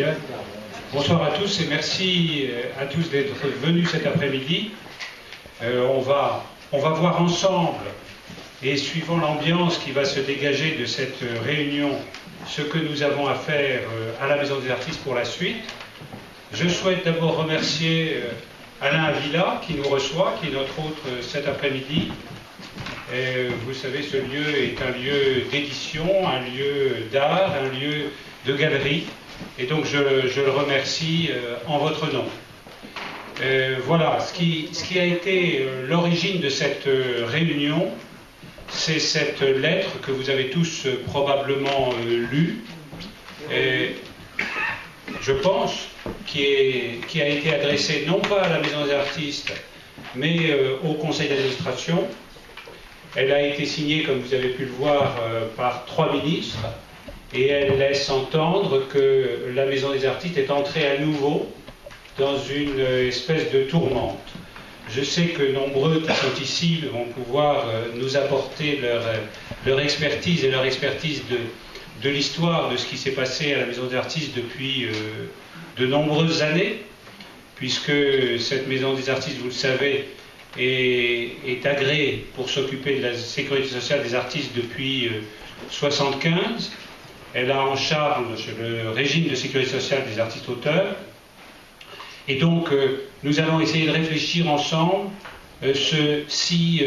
Bien. Bonsoir à tous et merci à tous d'être venus cet après-midi. On va voir ensemble, et suivant l'ambiance qui va se dégager de cette réunion, ce que nous avons à faire à la Maison des Artistes pour la suite. Je souhaite d'abord remercier Alain Avila qui nous reçoit, qui est notre hôte cet après-midi. Vous savez, ce lieu est un lieu d'édition, un lieu d'art, un lieu de galerie. Et donc je le remercie en votre nom. Voilà, ce qui a été l'origine de cette réunion, c'est cette lettre que vous avez tous probablement lue, je pense, qui a été adressée non pas à la Maison des Artistes, mais au conseil d'administration. Elle a été signée, comme vous avez pu le voir, par 3 ministres. Et elle laisse entendre que la Maison des Artistes est entrée à nouveau dans une espèce de tourmente. Je sais que nombreux qui sont ici vont pouvoir nous apporter leur expertise et leur expertise de l'histoire de ce qui s'est passé à la Maison des Artistes depuis de nombreuses années, puisque cette Maison des Artistes, vous le savez, est agréée pour s'occuper de la sécurité sociale des artistes depuis 1975. Elle a en charge le régime de sécurité sociale des artistes-auteurs. Et donc, nous allons essayer de réfléchir ensemble si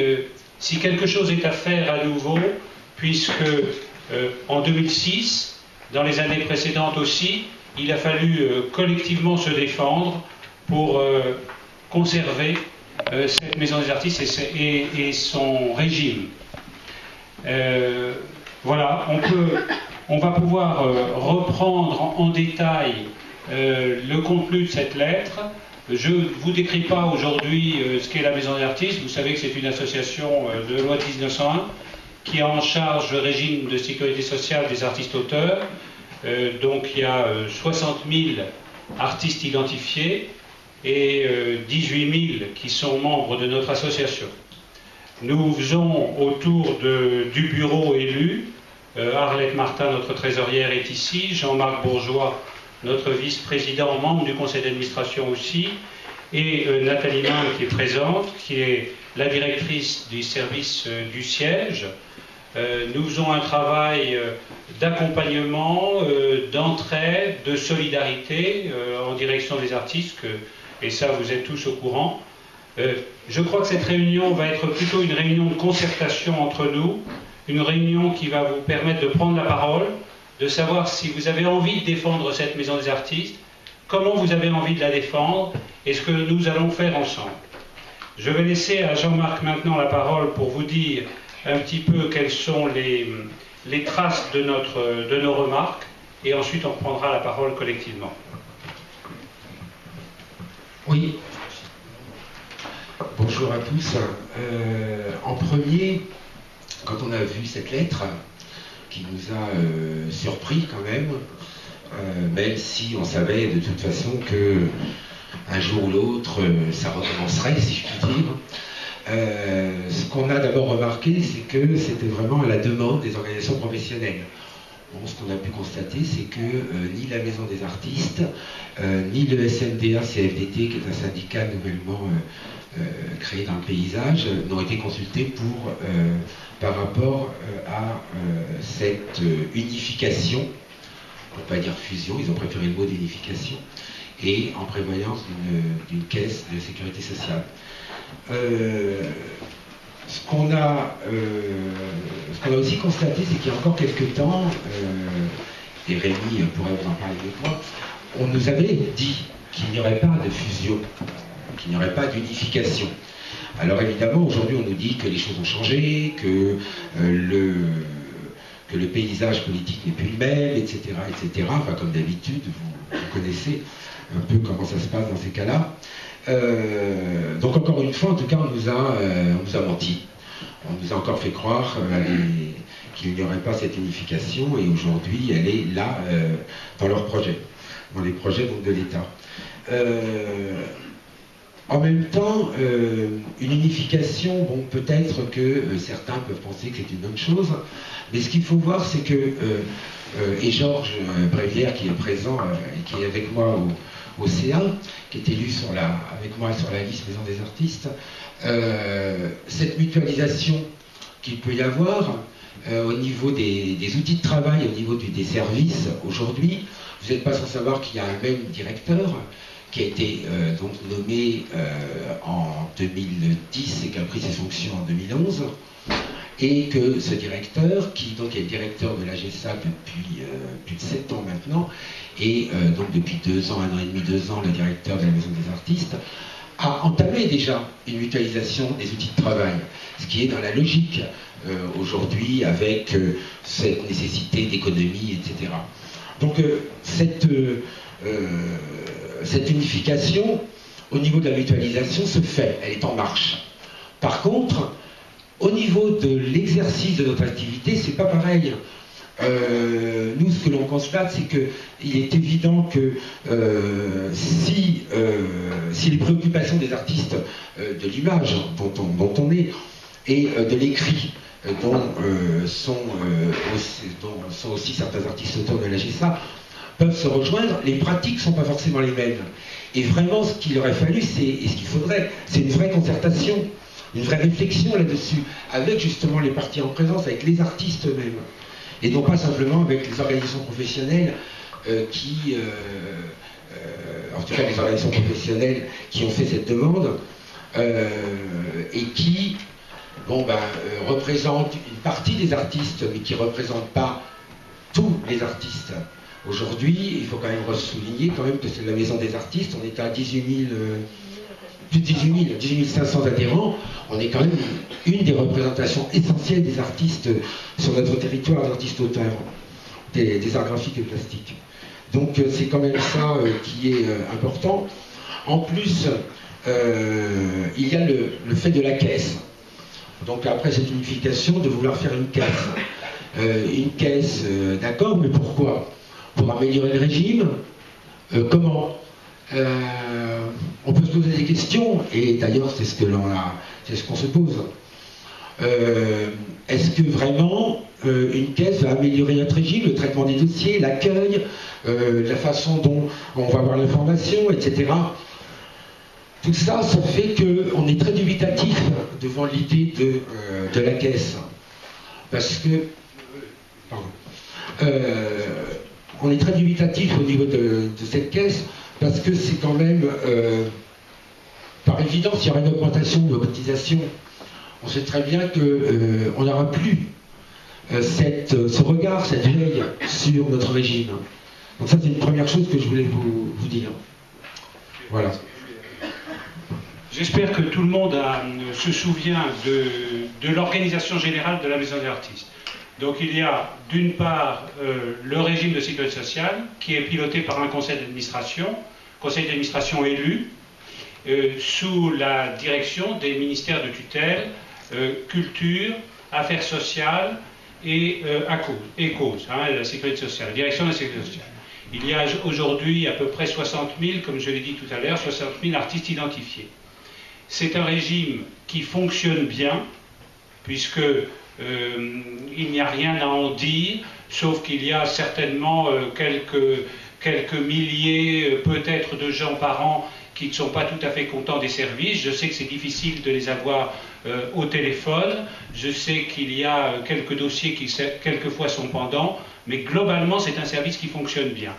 quelque chose est à faire à nouveau, puisque en 2006, dans les années précédentes aussi, il a fallu collectivement se défendre pour conserver cette Maison des Artistes et son régime. Voilà, on va pouvoir reprendre en détail le contenu de cette lettre. Je ne vous décris pas aujourd'hui ce qu'est la Maison des Artistes. Vous savez que c'est une association de loi de 1901 qui a en charge le régime de sécurité sociale des artistes-auteurs. Donc il y a 60 000 artistes identifiés et 18 000 qui sont membres de notre association. Nous faisons autour du bureau élu. Arlette Martin, notre trésorière, est ici. Jean-Marc Bourgeois, notre vice-président, membre du conseil d'administration aussi. Et Nathalie Mann, qui est présente, qui est la directrice du service du siège. Nous faisons un travail d'accompagnement, d'entraide, de solidarité en direction des artistes, et ça, vous êtes tous au courant. Je crois que cette réunion va être plutôt une réunion de concertation entre nous, une réunion qui va vous permettre de prendre la parole, de savoir si vous avez envie de défendre cette Maison des Artistes, comment vous avez envie de la défendre, et ce que nous allons faire ensemble. Je vais laisser à Jean-Marc maintenant la parole pour vous dire un petit peu quelles sont les traces de nos remarques, et ensuite on prendra la parole collectivement. Oui. Bonjour à tous. En premier, quand on a vu cette lettre, qui nous a surpris quand même si on savait de toute façon que un jour ou l'autre, ça recommencerait, si je puis dire. Ce qu'on a d'abord remarqué, c'est que c'était vraiment à la demande des organisations professionnelles. Bon, ce qu'on a pu constater, c'est que ni la Maison des Artistes, ni le SNDA-CFDT, qui est un syndicat nouvellement créé dans le paysage, n'ont été consultés par rapport à cette unification, on ne peut pas dire fusion, ils ont préféré le mot d'unification, et en prévoyance d'une caisse de sécurité sociale. Ce qu'on a aussi constaté, c'est qu'il y a encore quelques temps, et Rémi pourrait vous en parler avec moi, on nous avait dit qu'il n'y aurait pas de fusion, qu'il n'y aurait pas d'unification. Alors évidemment, aujourd'hui, on nous dit que les choses ont changé, que le paysage politique n'est plus le même, etc., etc. Enfin, comme d'habitude, vous connaissez un peu comment ça se passe dans ces cas-là. Donc encore une fois, en tout cas, on nous a menti. On nous a encore fait croire qu'il n'y aurait pas cette unification, et aujourd'hui, elle est là dans leurs projets, dans les projets donc, de l'État. En même temps, une unification, bon, peut-être que certains peuvent penser que c'est une bonne chose, mais ce qu'il faut voir, c'est que, et Georges Brévière, qui est présent et qui est avec moi au CA, qui est élu avec moi sur la liste Maison des Artistes, cette mutualisation qu'il peut y avoir au niveau des outils de travail, au niveau des services aujourd'hui, vous n'êtes pas sans savoir qu'il y a un même directeur qui a été donc nommé en 2010 et qui a pris ses fonctions en 2011, et que ce directeur, qui donc est directeur de l'AGESA depuis plus de 7 ans maintenant, et donc depuis 2 ans, 1 an et demi, 2 ans, le directeur de la Maison des Artistes, a entamé déjà une mutualisation des outils de travail, ce qui est dans la logique aujourd'hui avec cette nécessité d'économie, etc. Donc cette unification au niveau de la mutualisation se fait, elle est en marche. Par contre, au niveau de l'exercice de notre activité, c'est pas pareil. Nous, ce que l'on constate, c'est qu'il est évident que si les préoccupations des artistes de l'image dont on est, et de l'écrit dont sont aussi certains artistes autour de la GESA, peuvent se rejoindre, les pratiques ne sont pas forcément les mêmes. Et vraiment, ce qu'il aurait fallu, et ce qu'il faudrait, c'est une vraie concertation, une vraie réflexion là-dessus, avec justement les parties en présence, avec les artistes eux-mêmes. Et non pas simplement avec les organisations professionnelles en tout cas les organisations professionnelles qui ont fait cette demande, et qui représentent une partie des artistes, mais qui ne représentent pas tous les artistes. Aujourd'hui, il faut quand même souligner quand même que c'est la Maison des Artistes, on est à 18 500 adhérents, on est quand même une des représentations essentielles des artistes sur notre territoire, d'artistes auteurs, des arts graphiques et plastiques. Donc c'est quand même ça qui est important. En plus, il y a le fait de la caisse. Donc après cette unification, de vouloir faire une caisse. D'accord, mais pourquoi? Pour améliorer le régime? Comment? On peut se poser des questions, et d'ailleurs c'est ce qu'on se pose. Est-ce que vraiment une caisse va améliorer notre régime, le traitement des dossiers, l'accueil, la façon dont on va avoir l'information, etc. Tout ça, ça fait qu'on est très dubitatif devant l'idée de la caisse. Parce que... on est très dubitatif au niveau de cette caisse, parce que c'est quand même... par évidence, il y aura une augmentation de cotisation. On sait très bien qu'on n'aura plus ce regard, cette veille sur notre régime. Donc ça, c'est une première chose que je voulais vous dire. Voilà. J'espère que tout le monde se souvient de l'organisation générale de la Maison des Artistes. Donc il y a d'une part le régime de sécurité sociale qui est piloté par un conseil d'administration élu, sous la direction des ministères de tutelle, culture, affaires sociales et cause, la sécurité sociale, la direction de la sécurité sociale. Il y a aujourd'hui à peu près 60 000, comme je l'ai dit tout à l'heure, 60 000 artistes identifiés. C'est un régime qui fonctionne bien, puisque il n'y a rien à en dire, sauf qu'il y a certainement quelques milliers, peut-être, de gens par an qui ne sont pas tout à fait contents des services. Je sais que c'est difficile de les avoir au téléphone. Je sais qu'il y a quelques dossiers qui, quelquefois, sont pendants. Mais globalement, c'est un service qui fonctionne bien.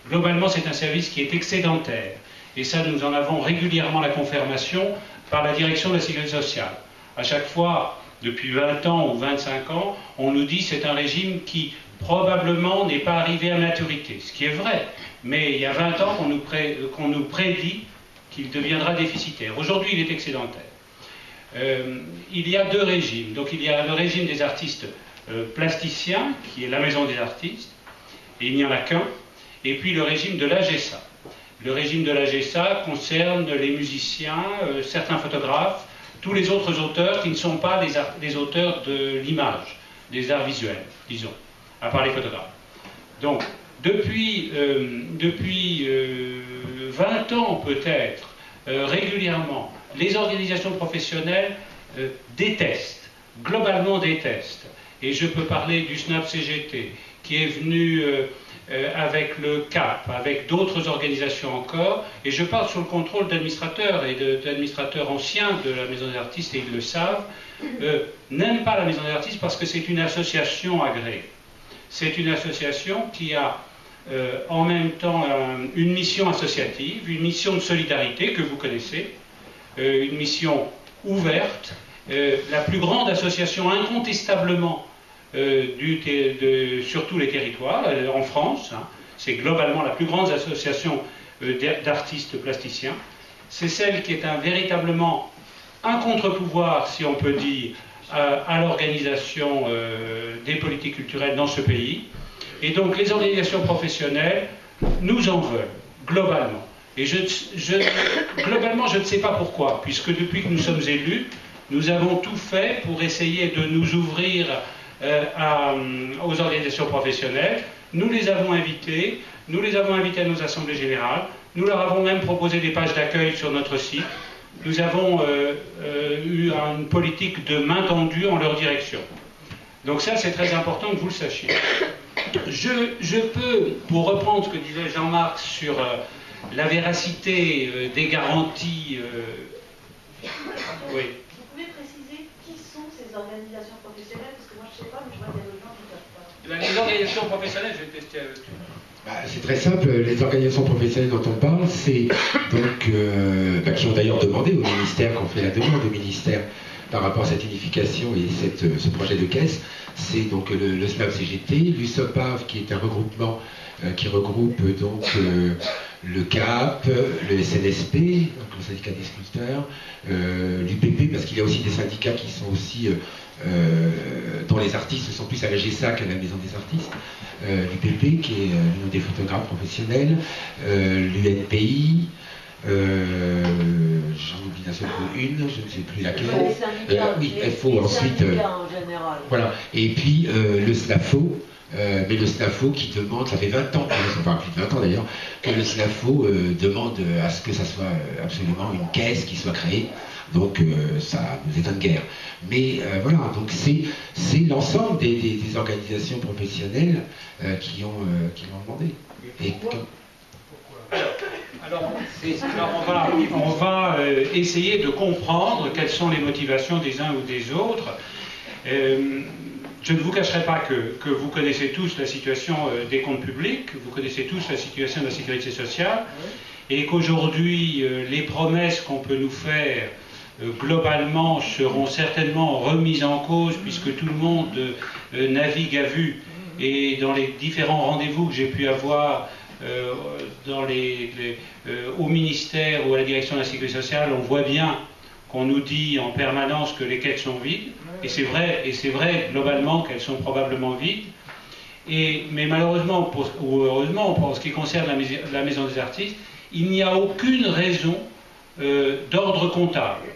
Globalement, c'est un service qui est excédentaire. Et ça, nous en avons régulièrement la confirmation par la direction de la sécurité sociale. À chaque fois, depuis 20 ans ou 25 ans, on nous dit que c'est un régime qui, probablement, n'est pas arrivé à maturité. Ce qui est vrai. Mais il y a 20 ans qu'on nous prédit qu'il deviendra déficitaire. Aujourd'hui, il est excédentaire. Il y a deux régimes. Donc, il y a le régime des artistes plasticiens, qui est la Maison des Artistes, et il n'y en a qu'un, et puis le régime de l'AGESA. Le régime de l'AGESA concerne les musiciens, certains photographes, tous les autres auteurs qui ne sont pas les auteurs de l'image, des arts visuels, disons, à part les photographes. Donc, depuis 20 ans peut-être, régulièrement, les organisations professionnelles détestent, globalement détestent. Et je peux parler du SNAP-CGT, qui est venu avec le CAP, avec d'autres organisations encore, et je parle sous le contrôle d'administrateurs et d'administrateurs anciens de la Maison des Artistes, et ils le savent, n'aiment pas la Maison des Artistes parce que c'est une association agréée. C'est une association qui a en même temps une mission associative, une mission de solidarité que vous connaissez, une mission ouverte, la plus grande association incontestablement sur tous les territoires, en France, hein, c'est globalement la plus grande association d'artistes plasticiens. C'est celle qui est véritablement un contre-pouvoir, si on peut dire, à l'organisation des politiques culturelles dans ce pays. Et donc les organisations professionnelles nous en veulent, globalement. Et globalement, je ne sais pas pourquoi, puisque depuis que nous sommes élus, nous avons tout fait pour essayer de nous ouvrir aux organisations professionnelles. Nous les avons invités à nos assemblées générales, nous leur avons même proposé des pages d'accueil sur notre site. Nous avons eu une politique de main tendue en leur direction. Donc ça, c'est très important que vous le sachiez. Je peux, pour reprendre ce que disait Jean-Marc sur la véracité des garanties... oui. Vous pouvez préciser qui sont ces organisations professionnelles? Parce que moi, je ne sais pas, mais je vois qu'il y a d'autres gens qui ne savent pas. Les organisations professionnelles, je vais tester avec eux. C'est très simple, les organisations professionnelles dont on parle, c'est donc qui ont d'ailleurs demandé au ministère, qui ont fait la demande au ministère par rapport à cette unification et ce projet de caisse, c'est donc le SNAP-CGT, l'USOPAV qui est un regroupement qui regroupe donc le CAP, le SNSP, donc le syndicat des sculpteurs, l'UPP, parce qu'il y a aussi des syndicats qui sont aussi dont les artistes sont plus à la GESA qu'à la Maison des Artistes, l'UPP qui est l'Union des photographes professionnels, l'UNPI, j'en oublie d'un seul coup une, je ne sais plus laquelle. Oui, FO ensuite. Voilà. Et puis le SNAFO, mais le SNAFO qui demande, ça fait 20 ans, enfin plus de 20 ans d'ailleurs, que le SNAFO demande à ce que ça soit absolument une caisse qui soit créée. Donc ça nous étonne guère. Mais voilà, donc c'est l'ensemble des organisations professionnelles qui l'ont demandé. Et alors on va essayer de comprendre quelles sont les motivations des uns ou des autres. Je ne vous cacherai pas que vous connaissez tous la situation des comptes publics, vous connaissez tous la situation de la sécurité sociale, et qu'aujourd'hui, les promesses qu'on peut nous faire globalement seront certainement remises en cause, puisque tout le monde navigue à vue, et dans les différents rendez-vous que j'ai pu avoir au ministère ou à la direction de la sécurité sociale, on voit bien qu'on nous dit en permanence que les caisses sont vides, et c'est vrai globalement qu'elles sont probablement vides, mais malheureusement ou heureusement pour ce qui concerne la Maison des Artistes, il n'y a aucune raison d'ordre comptable.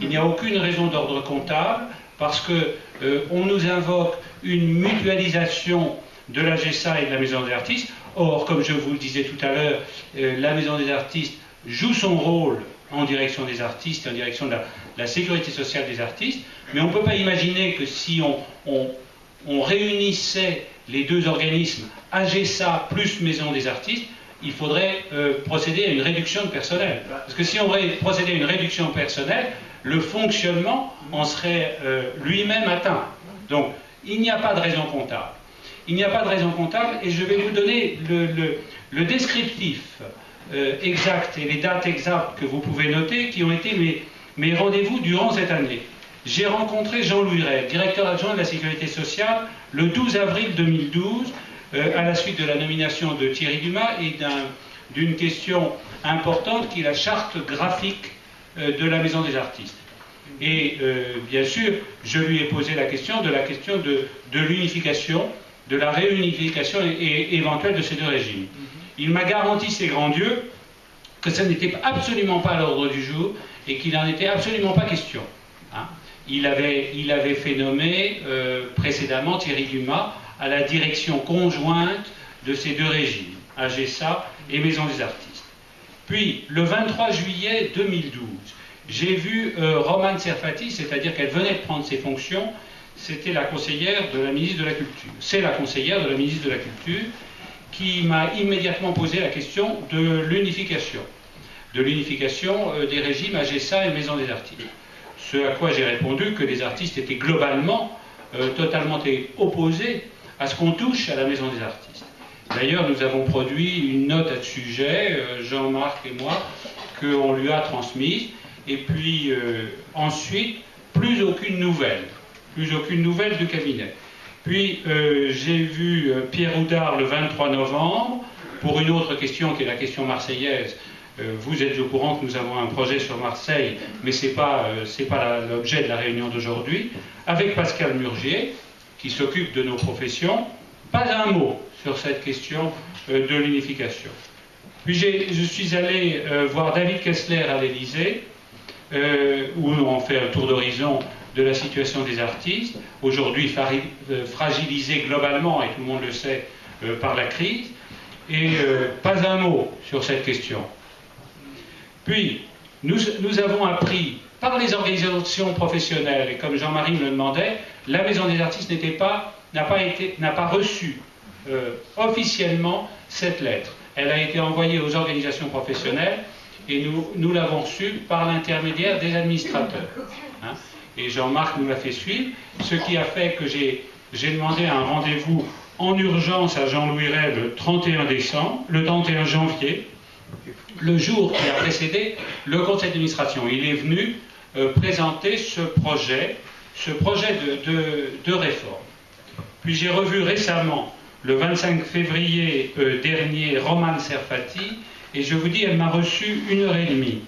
Il n'y a aucune raison d'ordre comptable parce qu'on nous invoque une mutualisation de la GESA et de la Maison des Artistes. Or, comme je vous le disais tout à l'heure, la Maison des Artistes joue son rôle en direction des artistes, en direction de la sécurité sociale des artistes, mais on ne peut pas imaginer que si on réunissait les deux organismes, AGESA plus Maison des Artistes, il faudrait procéder à une réduction de personnel. Parce que si on procédait à une réduction de personnel, le fonctionnement en serait lui-même atteint. Donc, il n'y a pas de raison comptable. Il n'y a pas de raison comptable, et je vais vous donner le descriptif exact et les dates exactes que vous pouvez noter, qui ont été mes rendez-vous durant cette année. J'ai rencontré Jean-Louis Ray, directeur adjoint de la Sécurité sociale, le 12 avril 2012, à la suite de la nomination de Thierry Dumas et d'une question importante qui est la charte graphique de la Maison des Artistes. Et bien sûr, je lui ai posé la question de l'unification, de la réunification et éventuelle de ces deux régimes. Il m'a garanti, c'est grand Dieu, que ça n'était absolument pas à l'ordre du jour et qu'il n'en était absolument pas question. Hein. Il avait fait nommer précédemment Thierry Dumas à la direction conjointe de ces deux régimes, AGESA et Maison des Artistes. Puis, le 23 juillet 2012, j'ai vu Romane Serfati, c'est-à-dire qu'elle venait de prendre ses fonctions, c'était la conseillère de la ministre de la Culture. C'est la conseillère de la ministre de la Culture qui m'a immédiatement posé la question de l'unification des régimes AGESA et Maison des Artistes. Ce à quoi j'ai répondu que les artistes étaient globalement totalement opposés à ce qu'on touche à la Maison des Artistes. D'ailleurs, nous avons produit une note à ce sujet, Jean-Marc et moi, qu'on lui a transmise, et puis ensuite, plus aucune nouvelle du cabinet. Puis j'ai vu Pierre Oudard le 23 novembre, pour une autre question qui est la question marseillaise. Vous êtes au courant que nous avons un projet sur Marseille, mais ce n'est pas l'objet de la réunion d'aujourd'hui, avec Pascal Murgier, qui s'occupe de nos professions, pas un mot sur cette question de l'unification. Puis je suis allé voir David Kessler à l'Élysée, où on fait un tour d'horizon de la situation des artistes, aujourd'hui fragilisés globalement, et tout le monde le sait, par la crise, et pas un mot sur cette question. Puis, nous avons appris par les organisations professionnelles, et comme Jean-Marie me le demandait, la Maison des Artistes n'a pas reçu officiellement cette lettre. Elle a été envoyée aux organisations professionnelles, et nous l'avons reçue par l'intermédiaire des administrateurs. Hein. Et Jean-Marc nous l'a fait suivre, ce qui a fait que j'ai demandé un rendez-vous en urgence à Jean-Louis Ray le 31 janvier, le jour qui a précédé le conseil d'administration. Il est venu présenter ce projet de réforme. Puis j'ai revu récemment, le 25 février dernier, Romane Serfati, et je vous dis, elle m'a reçu 1h30,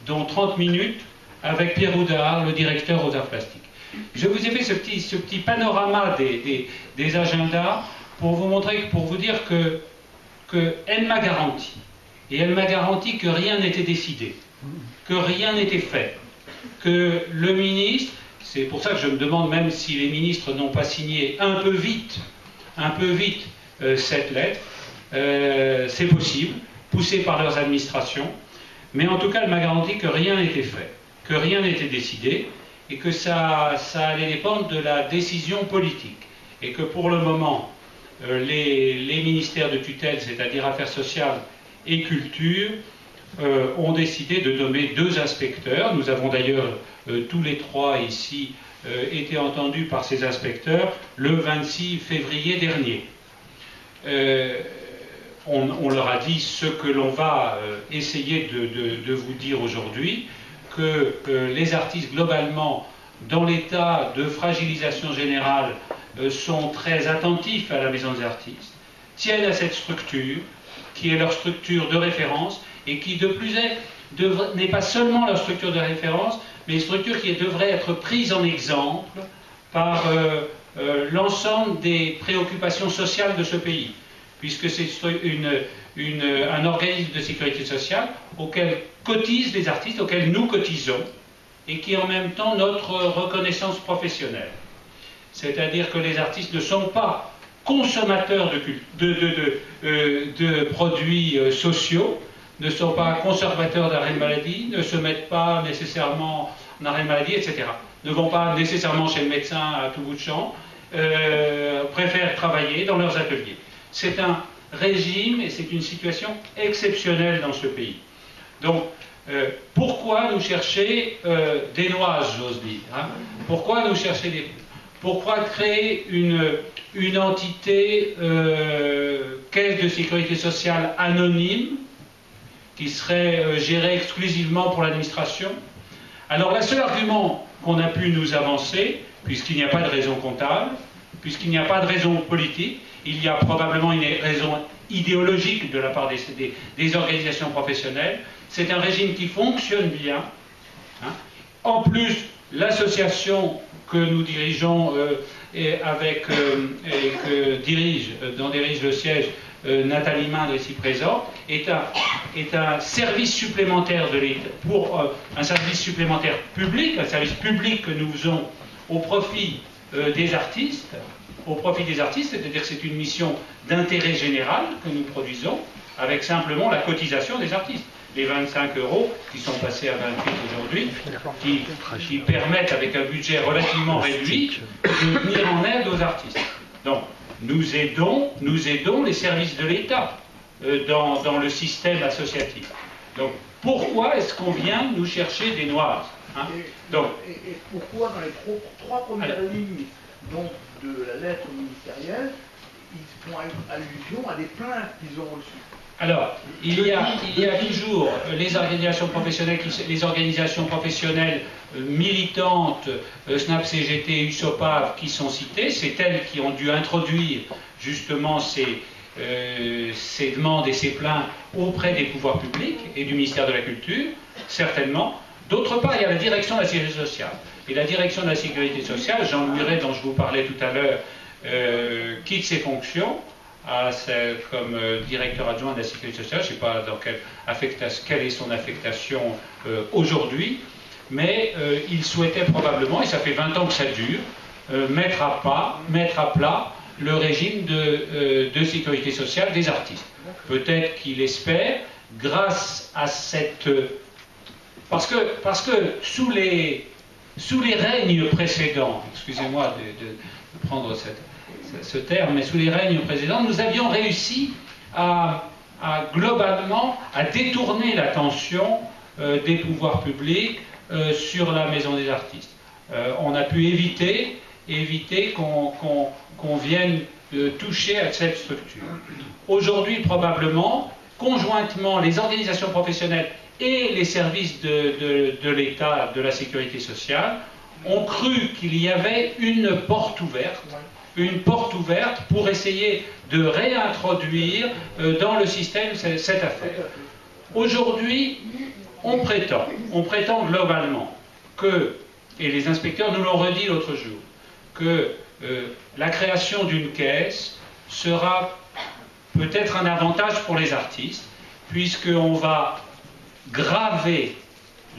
dont 30 minutes avec Pierre Oudard, le directeur aux arts plastiques. Je vous ai fait ce petit panorama des agendas pour vous montrer, pour vous dire qu'elle m'a garanti. Et elle m'a garanti que rien n'était décidé, que rien n'était fait, que le ministre, c'est pour ça que je me demande même si les ministres n'ont pas signé un peu vite cette lettre, c'est possible, poussé par leurs administrations, mais en tout cas elle m'a garanti que rien n'était fait, que rien n'était décidé, et que ça allait dépendre de la décision politique, et que pour le moment, les ministères de tutelle, c'est-à-dire Affaires sociales et Culture, ont décidé de nommer 2 inspecteurs. Nous avons d'ailleurs tous les 3 ici été entendus par ces inspecteurs le 26 février dernier. On leur a dit ce que l'on va essayer de vous dire aujourd'hui, que les artistes globalement, dans l'état de fragilisation générale, sont très attentifs à la Maison des Artistes, tiennent à cette structure, qui est leur structure de référence, et qui de plus n'est pas seulement leur structure de référence, mais une structure qui devrait être prise en exemple par l'ensemble des préoccupations sociales de ce pays, puisque c'est un organisme de sécurité sociale auquel cotisent les artistes, auquel nous cotisons, et qui est en même temps notre reconnaissance professionnelle. C'est-à-dire que les artistes ne sont pas consommateurs de produits sociaux, ne sont pas consommateurs d'arrêt de maladie, ne se mettent pas nécessairement en arrêt de maladie, etc. Ne vont pas nécessairement chez le médecin à tout bout de champ, préfèrent travailler dans leurs ateliers. C'est un régime et c'est une situation exceptionnelle dans ce pays. Donc, pourquoi nous chercher des noises, j'ose dire, hein? Pourquoi nous chercher des... Pourquoi créer une entité caisse de sécurité sociale anonyme qui serait gérée exclusivement pour l'administration? Alors, le seul argument qu'on a pu nous avancer, puisqu'il n'y a pas de raison comptable, puisqu'il n'y a pas de raison politique, il y a probablement une raison idéologique de la part des organisations professionnelles. C'est un régime qui fonctionne bien. Hein. En plus, l'association que nous dirigeons dont dirige le siège Nathalie Mindre ici présent, est un service supplémentaire de l'État, pour un service supplémentaire public, un service public que nous faisons au profit des artistes, c'est-à-dire que c'est une mission d'intérêt général que nous produisons, avec simplement la cotisation des artistes. les 25 € qui sont passés à 28 aujourd'hui, qui permettent, avec un budget relativement réduit, de venir en aide aux artistes. Donc, nous aidons les services de l'État dans le système associatif. Donc, pourquoi est-ce qu'on vient nous chercher des noirs, hein? Et pourquoi dans les trois premières lignes donc, de la lettre ministérielle, ils font allusion à des plaintes qu'ils ont reçues? Alors, il y a toujours les organisations professionnelles militantes, SNAP, CGT, USOPAV, qui sont citées. C'est elles qui ont dû introduire justement ces demandes et ces plaintes auprès des pouvoirs publics et du ministère de la Culture, certainement. D'autre part, il y a la direction de la Sécurité sociale. Et la direction de la Sécurité sociale, Jean Muret, dont je vous parlais tout à l'heure, quitte ses fonctions comme directeur adjoint de la Sécurité sociale. Je ne sais pas dans quelle est son affectation aujourd'hui, mais il souhaitait probablement, et ça fait 20 ans que ça dure, mettre à plat le régime de sécurité sociale des artistes. Peut-être qu'il espère, grâce à cette... Parce que sous les règnes précédents, excusez-moi de prendre ce terme, mais sous les règnes précédents, nous avions réussi globalement à détourner l'attention des pouvoirs publics sur la Maison des artistes. On a pu éviter qu'on vienne toucher à cette structure. Aujourd'hui, probablement, conjointement, les organisations professionnelles et les services de l'État, de la sécurité sociale, ont cru qu'il y avait une porte ouverte pour essayer de réintroduire dans le système cette affaire. Aujourd'hui, on prétend globalement que, et les inspecteurs nous l'ont redit l'autre jour, que la création d'une caisse sera peut-être un avantage pour les artistes, puisqu'on va graver,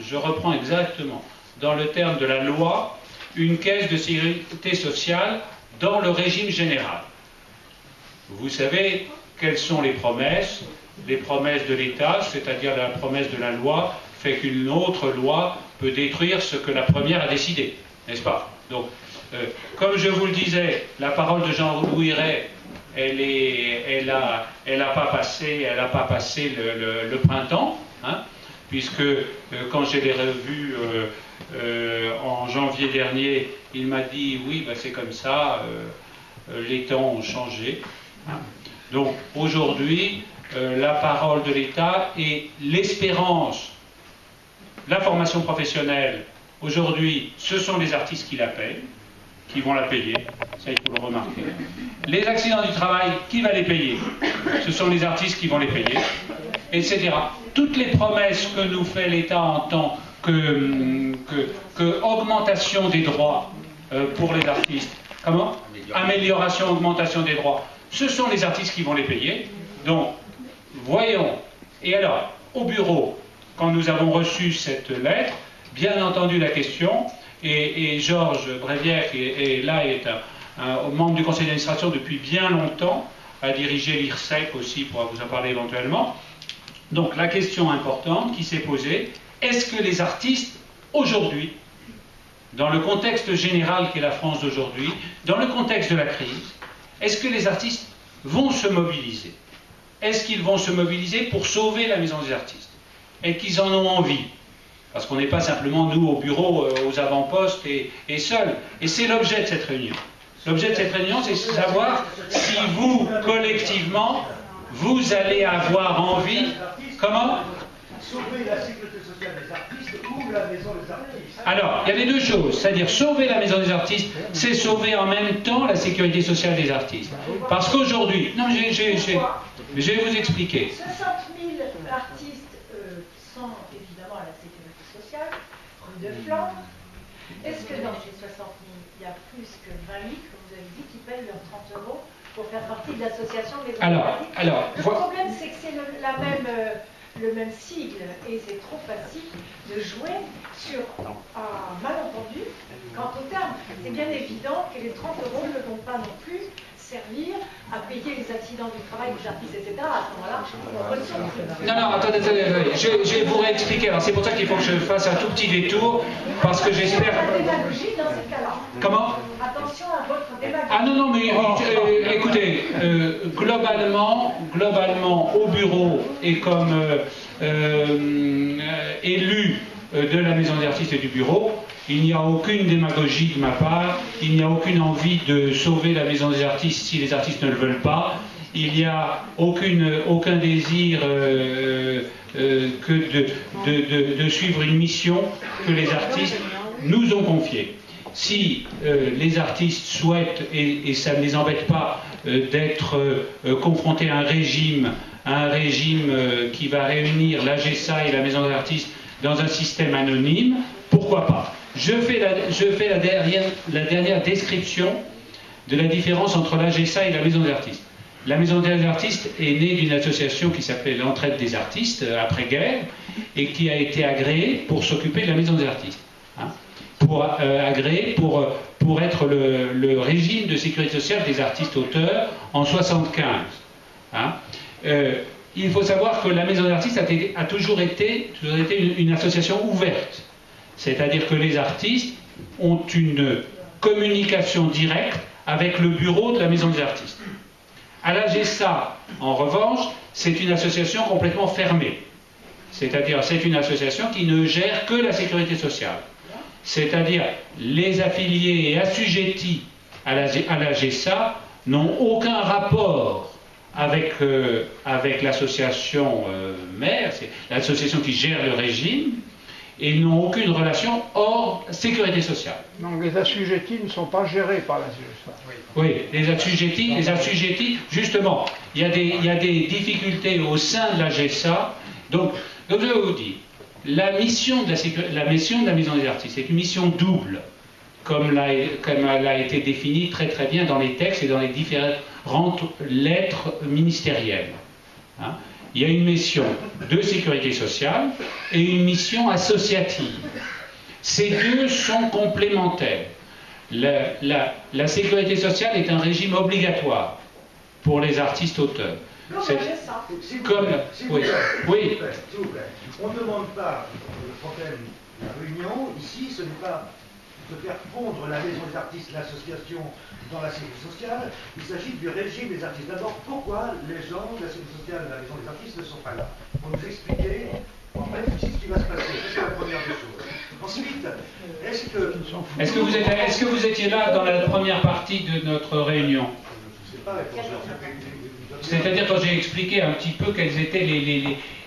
je reprends exactement, dans le terme de la loi, une caisse de sécurité sociale dans le régime général. Vous savez quelles sont les promesses de l'État, c'est-à-dire la promesse de la loi, fait qu'une autre loi peut détruire ce que la première a décidé, n'est-ce pas? Donc, comme je vous le disais, la parole de Jean-Louis Ray, elle n'a pas passé le printemps, hein, puisque quand je l'ai revu en janvier dernier, il m'a dit oui, ben c'est comme ça, les temps ont changé. Hein. Donc aujourd'hui, la parole de l'État et l'espérance, la formation professionnelle, aujourd'hui, ce sont les artistes qui la payent, qui vont la payer, ça il faut le remarquer. Les accidents du travail, qui va les payer? Ce sont les artistes qui vont les payer, etc. Toutes les promesses que nous fait l'État en tant que augmentation des droits pour les artistes, comment? Amélioration, augmentation des droits, ce sont les artistes qui vont les payer. Donc, voyons. Et alors, au bureau, quand nous avons reçu cette lettre, bien entendu la question, et Georges Brévière, qui est là, est un membre du conseil d'administration depuis bien longtemps, a dirigé l'IRSEC aussi, pour vous en parler éventuellement. Donc la question importante qui s'est posée, est-ce que les artistes, aujourd'hui, dans le contexte général qu'est la France d'aujourd'hui, dans le contexte de la crise, est-ce que les artistes vont se mobiliser? Est-ce qu'ils vont se mobiliser pour sauver la Maison des artistes? Et qu'ils en ont envie? Parce qu'on n'est pas simplement, nous, au bureau, aux avant-postes et seuls. Et c'est l'objet de cette réunion. L'objet de cette réunion, c'est de savoir si vous, collectivement, vous allez avoir envie... Comment? Sauver la sécurité sociale des artistes ou la Maison des artistes. Alors, il y a les deux choses. C'est-à-dire, sauver la Maison des artistes, c'est sauver en même temps la sécurité sociale des artistes. Parce qu'aujourd'hui... Non, je vais vous expliquer. 60 000 artistes sont évidemment à la sécurité sociale, rue de Flandre. Est-ce que dans ces 60 000, il y a plus que 20 000, comme vous avez dit, qui payent leurs 30 € pour faire partie de l'association des artistes? Le problème, c'est que c'est le même sigle, et c'est trop facile de jouer sur un malentendu quant au terme. C'est bien évident que les 30 € ne vont pas non plus servir à payer les accidents du travail des artistes, etc. À ce moment-là, on ressource. Non, attendez. Je vais vous réexpliquer. Alors c'est pour ça qu'il faut que je fasse un tout petit détour, parce que j'espère... La démagogie dans ce cas-là. Comment? Attention à votre démagogie. Ah non, mais écoutez, globalement, au bureau et comme élu de la Maison des artistes et du bureau, il n'y a aucune démagogie de ma part, il n'y a aucune envie de sauver la Maison des artistes si les artistes ne le veulent pas, il n'y a aucun désir que de suivre une mission que les artistes nous ont confiée. Si les artistes souhaitent, et ça ne les embête pas, d'être confrontés à un régime qui va réunir l'AGESA et la Maison des artistes dans un système anonyme, pourquoi pas? Je fais la dernière description de la différence entre l'AGESA et la Maison des artistes. La Maison des artistes est née d'une association qui s'appelait l'Entraide des artistes, après-guerre, et qui a été agréée pour s'occuper de la Maison des artistes. Agréée pour être le régime de sécurité sociale des artistes-auteurs en 1975. Il faut savoir que la Maison des artistes a toujours été une association ouverte. C'est-à-dire que les artistes ont une communication directe avec le bureau de la Maison des artistes. À l'AGESA, en revanche, c'est une association complètement fermée. C'est-à-dire, c'est une association qui ne gère que la sécurité sociale. C'est-à-dire, les affiliés et assujettis à l'AGESA n'ont aucun rapport avec l'association mère, c'est l'association qui gère le régime, et n'ont aucune relation hors sécurité sociale. Donc les assujettis ne sont pas gérés par l'AGESA. Oui, les assujettis, justement, il y a des difficultés au sein de l'AGESA. Donc je vais vous dire, la mission de la Maison des artistes est une mission double, comme elle a été définie très très bien dans les textes et dans les différentes lettres ministérielles. Il y a une mission de sécurité sociale et une mission associative. Ces deux sont complémentaires. La sécurité sociale est un régime obligatoire pour les artistes-auteurs. Comme... Oui. On ne demande pas le problème de la réunion. Ici, ce n'est pas de faire fondre la Maison des artistes, l'association, dans la sécurité sociale. Il s'agit du régime des artistes. D'abord, pourquoi les gens de la sécurité sociale et de la Maison des artistes ne sont pas là? Pour nous expliquer, en fait, ici, ce qui va se passer. C'est la première des choses. Ensuite, est-ce que vous étiez là dans la première partie de notre réunion? Je ne sais pas, c'est-à-dire quand j'ai expliqué un petit peu quels étaient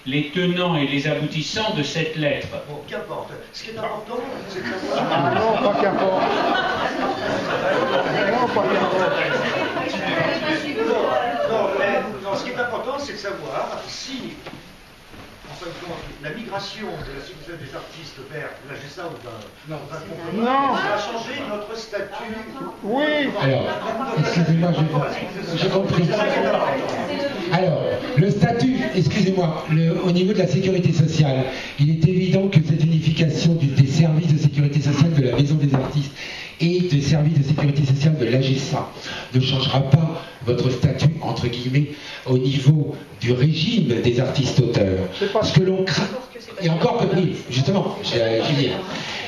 les tenants et les aboutissants de cette lettre. Bon, qu'importe. Ce qui est important, c'est de savoir... Ah non, pas qu'importe. Non, pas qu'importe. Non, ce qui est important, c'est de savoir si, en fin de compte, la migration de la sécurité des artistes vers l'AGESA ou d'un compromis va changer notre statut. Oui. Alors, excusez-moi, j'ai compris. Alors, le statut, excusez-moi, au niveau de la sécurité sociale, il est évident que cette unification des services de sécurité sociale de la Maison des artistes et des services de sécurité sociale de l'AGESA ne changera pas votre statut, entre guillemets, au niveau du régime des artistes-auteurs. Ce que l'on craint, et encore que, oui, justement,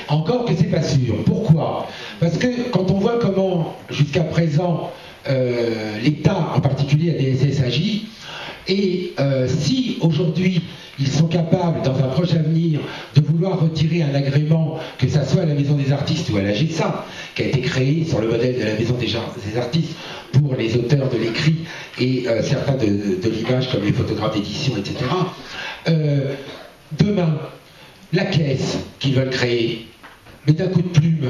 encore que c'est pas sûr. Pourquoi? Parce que quand on voit comment, jusqu'à présent, l'État, en particulier la DSS, agit, et si aujourd'hui ils sont capables, dans un proche avenir, de vouloir retirer un agrément, que ça soit à la Maison des artistes ou à l'AGESA, qui a été créée sur le modèle de la Maison des artistes pour les auteurs de l'écrit et certains de l'image comme les photographes d'édition, etc. Demain, la caisse qu'ils veulent créer, mais d'un coup de plume,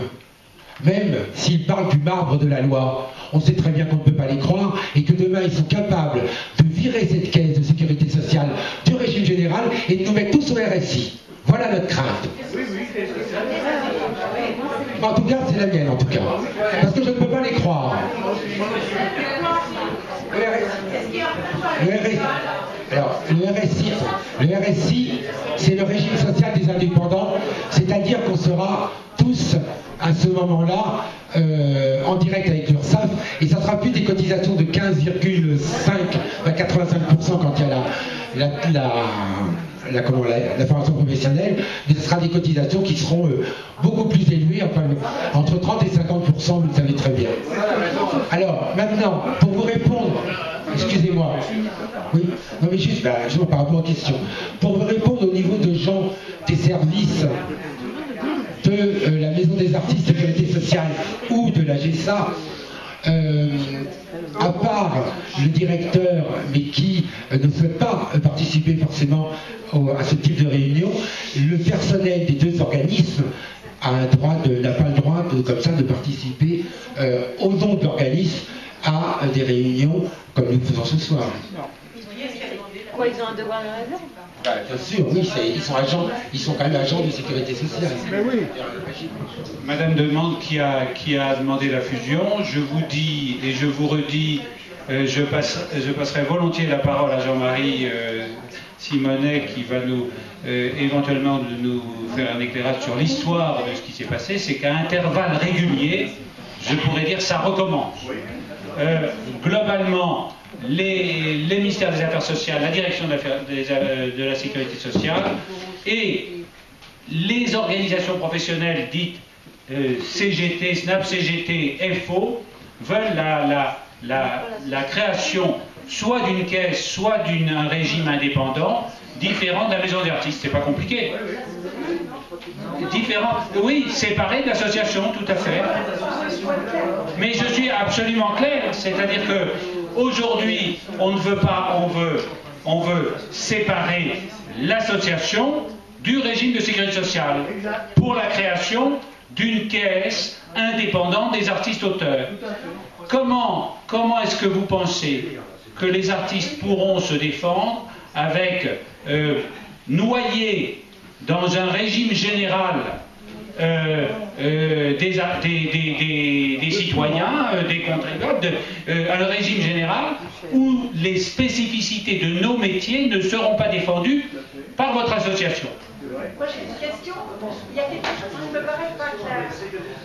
même s'ils parlent du marbre de la loi, on sait très bien qu'on ne peut pas les croire et que demain ils sont capables de virer cette caisse de sécurité sociale du régime général et de nous mettre tous au RSI. Voilà notre crainte. En tout cas, c'est la mienne en tout cas. Parce que je ne peux pas les croire. Le RSI, c'est le régime social des indépendants, c'est-à-dire qu'on sera tous à ce moment-là en direct avec l'URSSAF, et ça sera plus des cotisations de 15,5 à 85% quand il y a la formation professionnelle, mais ce sera des cotisations qui seront beaucoup plus élevées, enfin, entre 30 et 50%, vous le savez très bien. Alors, maintenant, pour vous répondre, excusez-moi, oui, non mais juste, par rapport aux questions, pour vous répondre au niveau de gens des services de la Maison des Artistes Sécurité Sociale ou de la GESA, à part le directeur, mais qui ne souhaite pas participer forcément à ce type de réunion, le personnel des deux organismes n'a pas le droit comme ça de participer au nom de l'organisme à des réunions comme nous faisons ce soir. Quoi, ils ont un devoir de raison? Bien sûr, oui, ils sont quand même agents de sécurité sociale. Mais oui. Madame demande qui a demandé la fusion. Je vous dis et je vous redis, je passerai volontiers la parole à Jean-Marie Simonet qui va éventuellement nous faire un éclairage sur l'histoire de ce qui s'est passé. C'est qu'à intervalles réguliers, je pourrais dire ça recommence. Globalement, les ministères des Affaires sociales, la direction de la sécurité sociale et les organisations professionnelles dites CGT, SNAP, CGT, FO veulent la création soit d'une caisse, soit d'un régime indépendant différent de la maison des artistes. C'est pas compliqué. Différent, oui, séparé de l'association, tout à fait. Mais je suis absolument clair, c'est-à-dire que aujourd'hui, on ne veut pas, on veut séparer l'association du régime de sécurité sociale pour la création d'une caisse indépendante des artistes-auteurs. Comment est-ce que vous pensez que les artistes pourront se défendre avec noyés dans un régime général des citoyens, des contribuables, un régime général où les spécificités de nos métiers ne seront pas défendues par votre association? Moi j'ai une question, il y a quelque chose qui me paraît pas clair.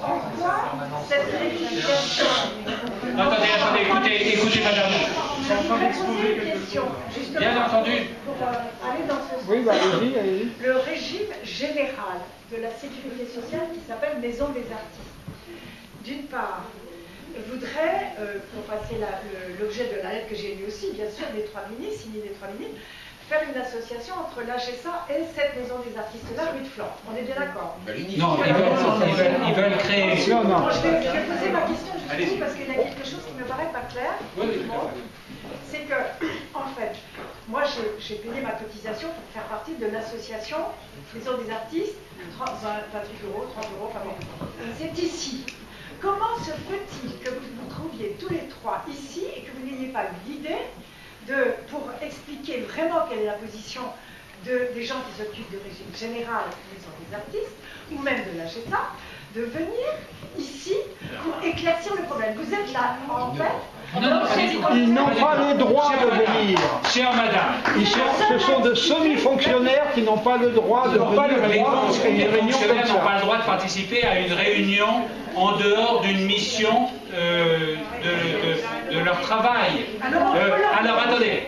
En quoi cette réunification... Attendez, écoutez madame. Je voudrais poser une question, justement, Bien entendu. pour aller dans ce sens. Oui, allez-y. Le régime général de la sécurité sociale qui s'appelle Maison des Artistes, d'une part, voudrait, pour passer l'objet de la lettre que j'ai lue aussi, bien sûr, des trois ministres, signée des trois ministres, faire une association entre l'AGESA et cette Maison des Artistes-là, rue de Flandre. On est bien d'accord? Non, ils veulent créer... Bon, je vais poser ma question justement parce qu'il y a quelque chose qui ne me paraît pas clair. C'est que, en fait, moi j'ai payé ma cotisation pour faire partie de l'association Maison des Artistes, 28 euros, 30 euros, enfin bon. C'est ici. Comment se peut-il que vous vous trouviez tous les trois ici et que vous n'ayez pas eu l'idée pour expliquer vraiment quelle est la position des gens qui s'occupent du régime général Maison des Artistes, ou même de la GESA, de venir ici pour éclaircir le problème? Vous êtes là, en fait... Ils n'ont pas le droit de venir. Chère madame, Ce sont de semi-fonctionnaires qui n'ont pas le droit de venir. les fonctionnaires n'ont pas le droit de participer à une réunion en dehors d'une mission de leur travail. Alors attendez.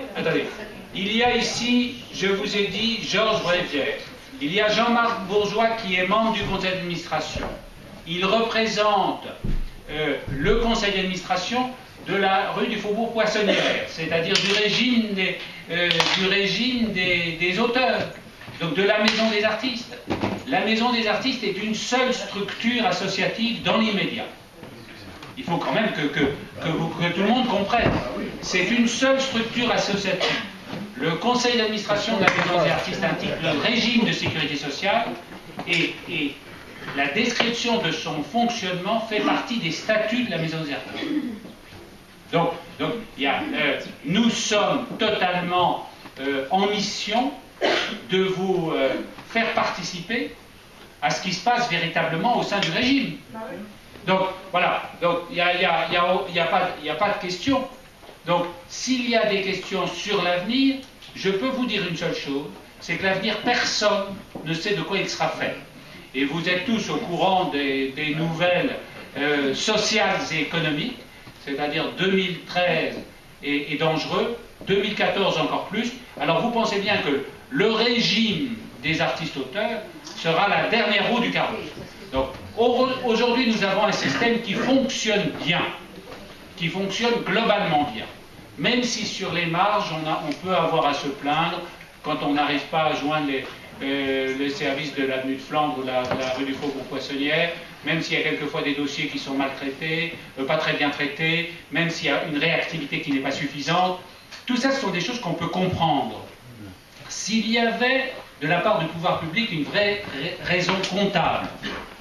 Il y a ici, je vous ai dit, Georges Brévière. Il y a Jean-Marc Bourgeois qui est membre du conseil d'administration. Il représente le conseil d'administration de la rue du Faubourg Poissonnière, c'est-à-dire du régime des auteurs, donc de la Maison des Artistes. La Maison des Artistes est une seule structure associative dans l'immédiat. Il faut quand même que tout le monde comprenne. C'est une seule structure associative. Le conseil d'administration de la Maison des Artistes indique le régime de sécurité sociale et la description de son fonctionnement fait partie des statuts de la Maison des Artistes. Donc nous sommes totalement en mission de vous faire participer à ce qui se passe véritablement au sein du régime. Donc voilà, il n'y a pas de question. Donc s'il y a des questions sur l'avenir, je peux vous dire une seule chose, c'est que l'avenir, personne ne sait de quoi il sera fait. Et vous êtes tous au courant des nouvelles sociales et économiques, c'est-à-dire 2013 est dangereux, 2014 encore plus. Alors vous pensez bien que le régime des artistes-auteurs sera la dernière roue du carrosse. Donc aujourd'hui nous avons un système qui fonctionne bien, qui fonctionne globalement bien. Même si sur les marges on peut avoir à se plaindre quand on n'arrive pas à joindre les services de l'avenue de Flandre ou la rue du Faubourg Poissonnière, même s'il y a quelquefois des dossiers qui sont mal traités, pas très bien traités, même s'il y a une réactivité qui n'est pas suffisante. Tout ça, ce sont des choses qu'on peut comprendre. S'il y avait, de la part du pouvoir public, une vraie raison comptable,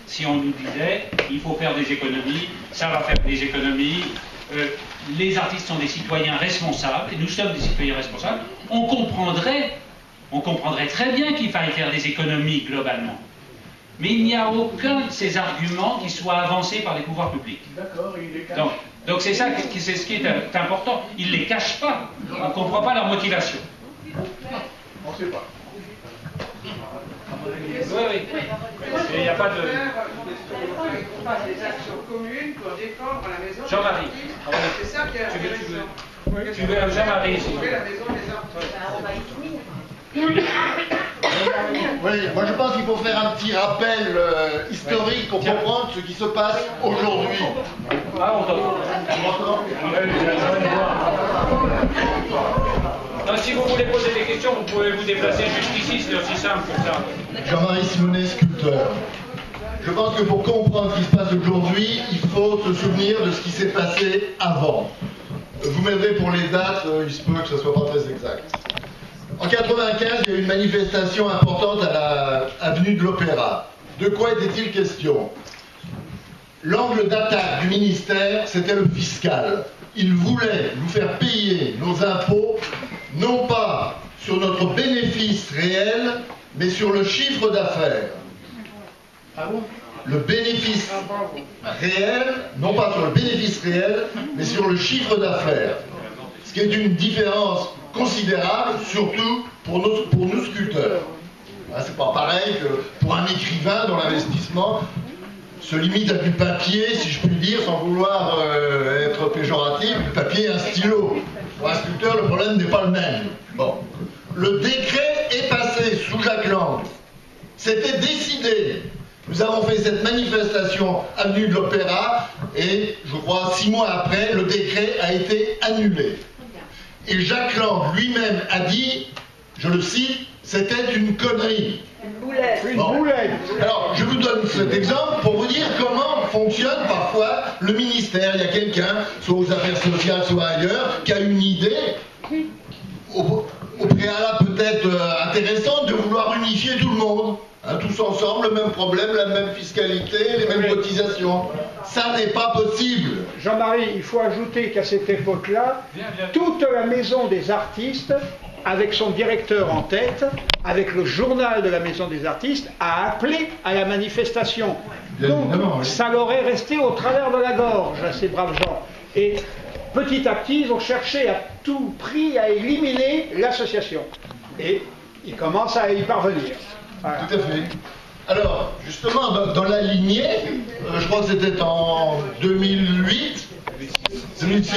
si on nous disait, il faut faire des économies, ça va faire des économies, les artistes sont des citoyens responsables, et nous sommes des citoyens responsables, on comprendrait très bien qu'il fallait faire des économies globalement. Mais il n'y a aucun de ces arguments qui soit avancé par les pouvoirs publics. D'accord, il les cache. Donc c'est ça, c'est ce qui est important. Ils ne les cachent pas. On ne comprend pas leur motivation. On ne sait pas. Oui. Il n'y a pas de... On passe des actions communes pour défendre la maison. Jean-Marie. C'est ça qui est intéressant. Tu veux Jean-Marie ici. La maison des artistes. On va y finir. Oui, moi je pense qu'il faut faire un petit rappel historique pour comprendre ce qui se passe aujourd'hui. Ah, on t'entend. Non, si vous voulez poser des questions, vous pouvez vous déplacer jusqu'ici, c'est aussi simple que ça. Jean-Marie Simonet, sculpteur. Je pense que pour comprendre ce qui se passe aujourd'hui, il faut se souvenir de ce qui s'est passé avant. Vous m'aiderez pour les dates, il se peut que ce ne soit pas très exact. En 1995, il y a eu une manifestation importante à l'avenue de l'Opéra. De quoi était-il question? L'angle d'attaque du ministère, c'était le fiscal. Il voulait nous faire payer nos impôts, non pas sur notre bénéfice réel, mais sur le chiffre d'affaires. Ah bon? Le bénéfice réel, non pas sur le bénéfice réel, mais sur le chiffre d'affaires. Ce qui est une différence considérable, surtout pour nous sculpteurs. C'est pas pareil que pour un écrivain dont l'investissement se limite à du papier, si je puis dire, sans vouloir être péjoratif, du papier et un stylo. Pour un sculpteur, le problème n'est pas le même. Bon. Le décret est passé sous Jacques Lang. C'était décidé. Nous avons fait cette manifestation avenue de l'Opéra et, je crois, 6 mois après, le décret a été annulé. Et Jacques Lang lui-même a dit, je le cite, c'était une connerie. Une boulette. Une boulette. Alors, je vous donne cet exemple pour vous dire comment fonctionne parfois le ministère. Il y a quelqu'un, soit aux affaires sociales, soit ailleurs, qui a une idée, au préalable peut-être intéressante, de vouloir unifier tout le monde. Tous ensemble, le même problème, la même fiscalité, les mêmes cotisations. Ça n'est pas possible. Jean-Marie, il faut ajouter qu'à cette époque-là, toute la maison des artistes, avec son directeur en tête, avec le journal de la maison des artistes, a appelé à la manifestation. Donc, ça leur est resté au travers de la gorge, à ces braves gens. Et petit à petit, ils ont cherché à tout prix à éliminer l'association. Et ils commencent à y parvenir. Voilà. Tout à fait. Alors, justement, dans la lignée, je crois que c'était en 2008, 2006,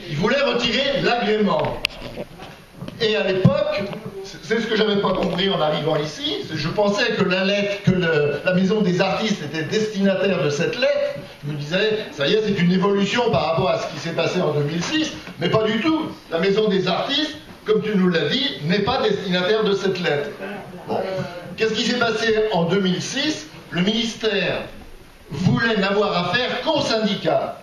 ils voulaient retirer l'agrément. Et à l'époque, c'est ce que j'avais pas compris en arrivant ici, je pensais que la lettre, que la maison des artistes était destinataire de cette lettre. Je me disais, ça y est, c'est une évolution par rapport à ce qui s'est passé en 2006, mais pas du tout. La maison des artistes, comme tu nous l'as dit, n'est pas destinataire de cette lettre. Bon. Qu'est-ce qui s'est passé en 2006? Le ministère voulait n'avoir affaire qu'aux syndicats.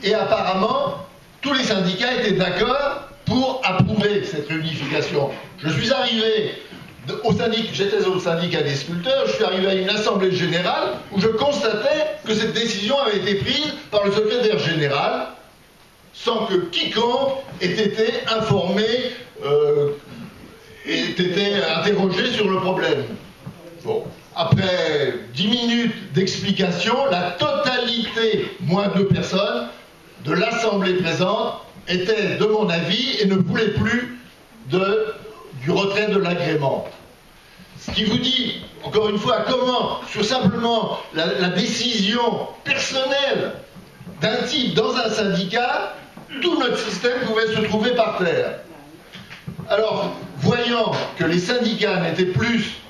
Et apparemment, tous les syndicats étaient d'accord pour approuver cette réunification. Je suis arrivé j'étais au syndicat des sculpteurs, je suis arrivé à une assemblée générale où je constatais que cette décision avait été prise par le secrétaire général sans que quiconque ait été informé, ait été interrogé sur le problème. Bon. Après 10 minutes d'explication, la totalité, moins 2 personnes, de l'assemblée présente était de mon avis et ne voulait plus du retrait de l'agrément. Ce qui vous dit, encore une fois, comment, sur simplement la décision personnelle d'un type dans un syndicat, tout notre système pouvait se trouver par terre. Alors, voyant que les syndicats n'étaient plus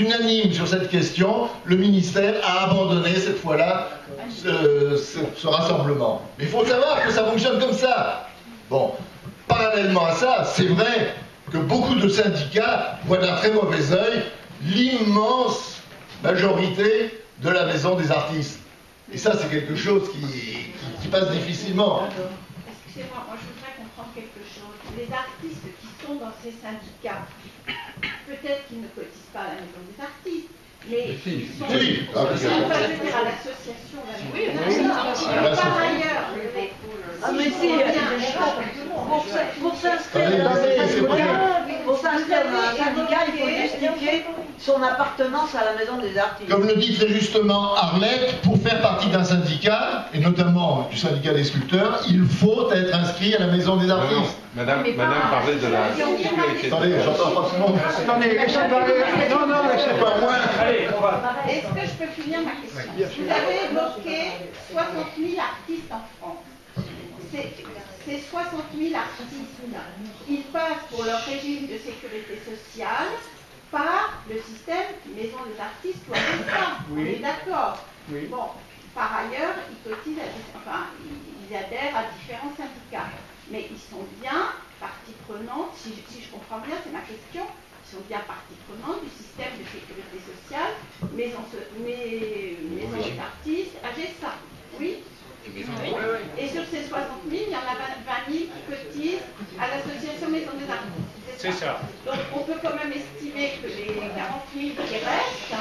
unanimes sur cette question, le ministère a abandonné cette fois-là ce rassemblement. Mais il faut savoir que ça fonctionne comme ça. Bon, parallèlement à ça, c'est vrai que beaucoup de syndicats voient d'un très mauvais œil l'immense majorité de la maison des artistes. Et ça, c'est quelque chose qui passe difficilement. Excusez-moi, moi je voudrais comprendre quelque chose. Les artistes qui sont dans ces syndicats, peut-être qu'ils ne cotisent pas à la maison des artistes, mais ils sont à l'association. Par ailleurs, pour s'inscrire dans un syndicat, il faut justifier son appartenance à la maison des artistes. Comme le dit très justement Arlette, pour faire partie d'un syndicat, et notamment du syndicat des sculpteurs, il faut être inscrit à la maison des artistes. Madame parlait de la sécurité. Attendez, j'entends pas tout le monde. Attendez, laissez parler. Non, laissez pas moi. Allez, on va. Est-ce que je peux finir ma question? Vous avez évoqué 60 000 artistes en France. Ces 60 000 artistes, ils passent pour leur régime de sécurité sociale par le système maison des artistes ou AGESA. On est d'accord. Oui. Bon, par ailleurs, ils cotisent ils adhèrent à différents syndicats. Mais ils sont bien partie prenante, si je comprends bien, c'est ma question, ils sont bien partie prenante du système de sécurité sociale, maison des artistes, AGESA. Oui. Et sur ces 60 000, il y en a 20 000 qui cotisent à l'association Maison des Artistes. C'est ça. Donc on peut quand même estimer que les 40 000 qui restent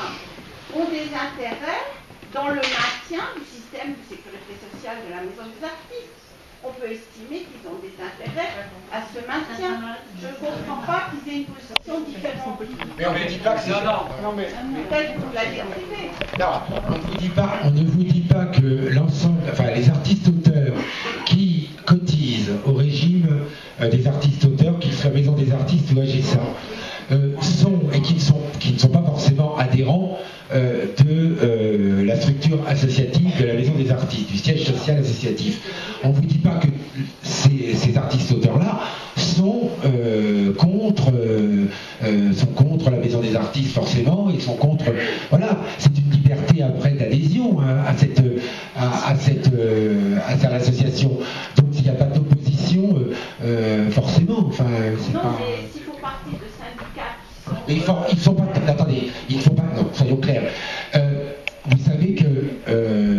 ont des intérêts dans le maintien du système de sécurité sociale de la Maison des Artistes. On peut estimer qu'ils ont des intérêts à ce maintien. Je ne comprends pas qu'ils aient une position différente. Mais on ne dit pas que c'est... Peut-être que vous l'avez enlevé. Non, on ne vous dit pas que l'ensemble, enfin les artistes auteurs qui cotisent au régime des artistes auteurs, qu'ils soient Maison des Artistes ou AGESA, sont et qui ne sont pas forcément adhérents de la structure associative de la Maison des Artistes, du siège social associatif. On ne vous dit pas que ces artistes auteurs-là sont contre la Maison des Artistes forcément, ils sont contre... Voilà, c'est une liberté après d'adhésion à l'association. Donc il n'y a pas d'opposition forcément. Enfin, c'est non, pas... mais s'il faut partir de syndicats qui sont... Mais ils ne sont pas... Attendez, il ne faut pas... Non, soyons clairs. Vous savez que,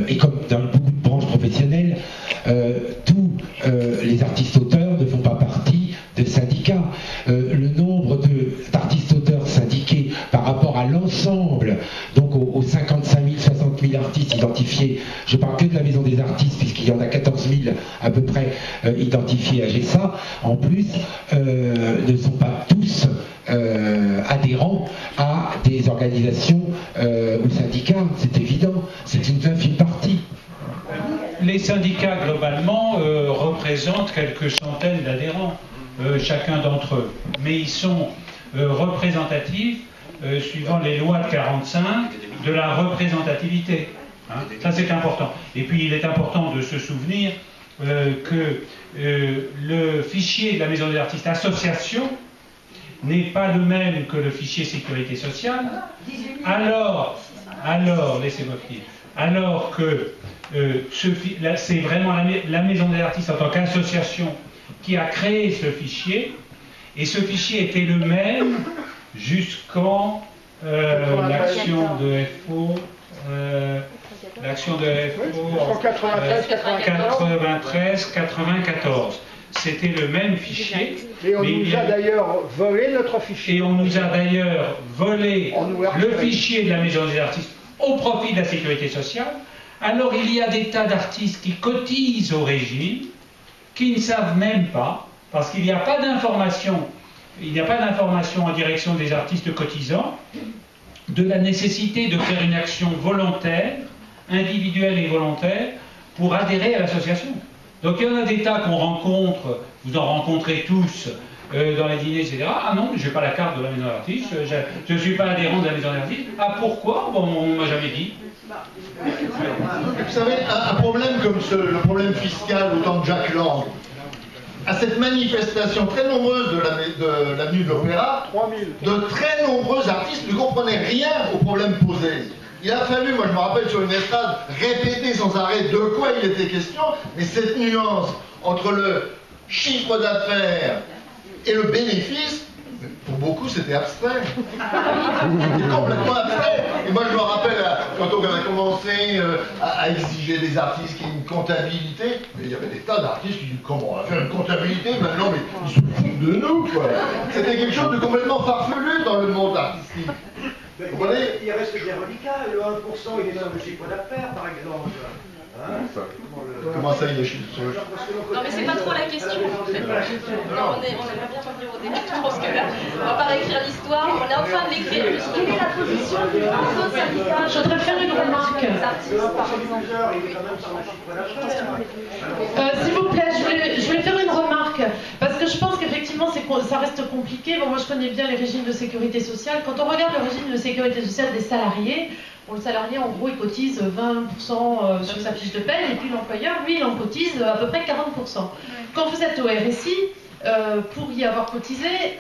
et comme dans beaucoup de branches professionnelles, tous les artistes auteurs ne font pas partie de syndicats. Le nombre d'artistes auteurs syndiqués par rapport à l'ensemble, donc aux 55 000, 60 000 artistes identifiés, je parle que de la Maison des Artistes, puisqu'il y en a 14 000 à peu près identifiés à AGESA, en plus, ne sont pas tous adhérents à des organisations ou syndicats, c'est évident, c'est une infime partie. Les syndicats, globalement, représentent quelques centaines d'adhérents, chacun d'entre eux. Mais ils sont représentatifs, suivant les lois de 45, de la représentativité. Hein, ça, c'est important. Et puis, il est important de se souvenir que le fichier de la Maison des Artistes Association n'est pas le même que le fichier Sécurité sociale. Alors, laissez-moi finir. Alors que c'est vraiment la Maison des Artistes en tant qu'association qui a créé ce fichier, et ce fichier était le même jusqu'en l'action de FO. L'action de FO en 93-94. C'était le même fichier. Et on nous a d'ailleurs volé notre fichier. Et on nous a d'ailleurs volé le fichier de la Maison des Artistes au profit de la sécurité sociale. Alors il y a des tas d'artistes qui cotisent au régime, qui ne savent même pas, parce qu'il n'y a pas d'information, en direction des artistes cotisants, de la nécessité de faire une action volontaire, individuelle et volontaire, pour adhérer à l'association. Donc il y en a des tas qu'on rencontre, vous en rencontrez tous, dans les dîners, etc. Ah non, je n'ai pas la carte de la maison d'artiste, je ne suis pas adhérent de la maison d'artiste. Ah pourquoi? Bon, on ne m'a jamais dit. Vous savez, un problème comme le problème fiscal au temps de Jacques Lang, à cette manifestation très nombreuse de l'avenue de Ruera, de très nombreux artistes ne comprenaient rien au problème posé. Il a fallu, moi je me rappelle sur une estrade, répéter sans arrêt de quoi il était question, mais cette nuance entre le chiffre d'affaires et le bénéfice, pour beaucoup c'était abstrait. C'était complètement abstrait. Et moi je me rappelle quand on a commencé à exiger des artistes qui aient une comptabilité, mais il y avait des tas d'artistes qui disaient comment on va faire une comptabilité maintenant, mais ils se foutent de nous quoi. C'était quelque chose de complètement farfelu dans le monde artistique. Vous voyez, il reste des reliquats, le 1% il est dans le chiffre d'affaires par exemple. Hein? Comment ça il est chiffre sur le... Non mais c'est pas trop la question en fait. Non, on aimerait bien revenir au débat, je pense que là, on va pas réécrire l'histoire, on est en train de l'écrire. Quelle est la position du réseau syndical? Je voudrais faire une remarque. S'il vous plaît, je voulais faire une remarque, parce que je pense qu'effectivement ça reste compliqué. Bon, moi je connais bien les régimes de sécurité sociale. Quand on regarde le régime de sécurité sociale des salariés, bon, le salarié en gros il cotise 20% sur sa fiche de paie, et puis l'employeur lui il en cotise à peu près 40%. Quand vous êtes au RSI, pour y avoir cotisé,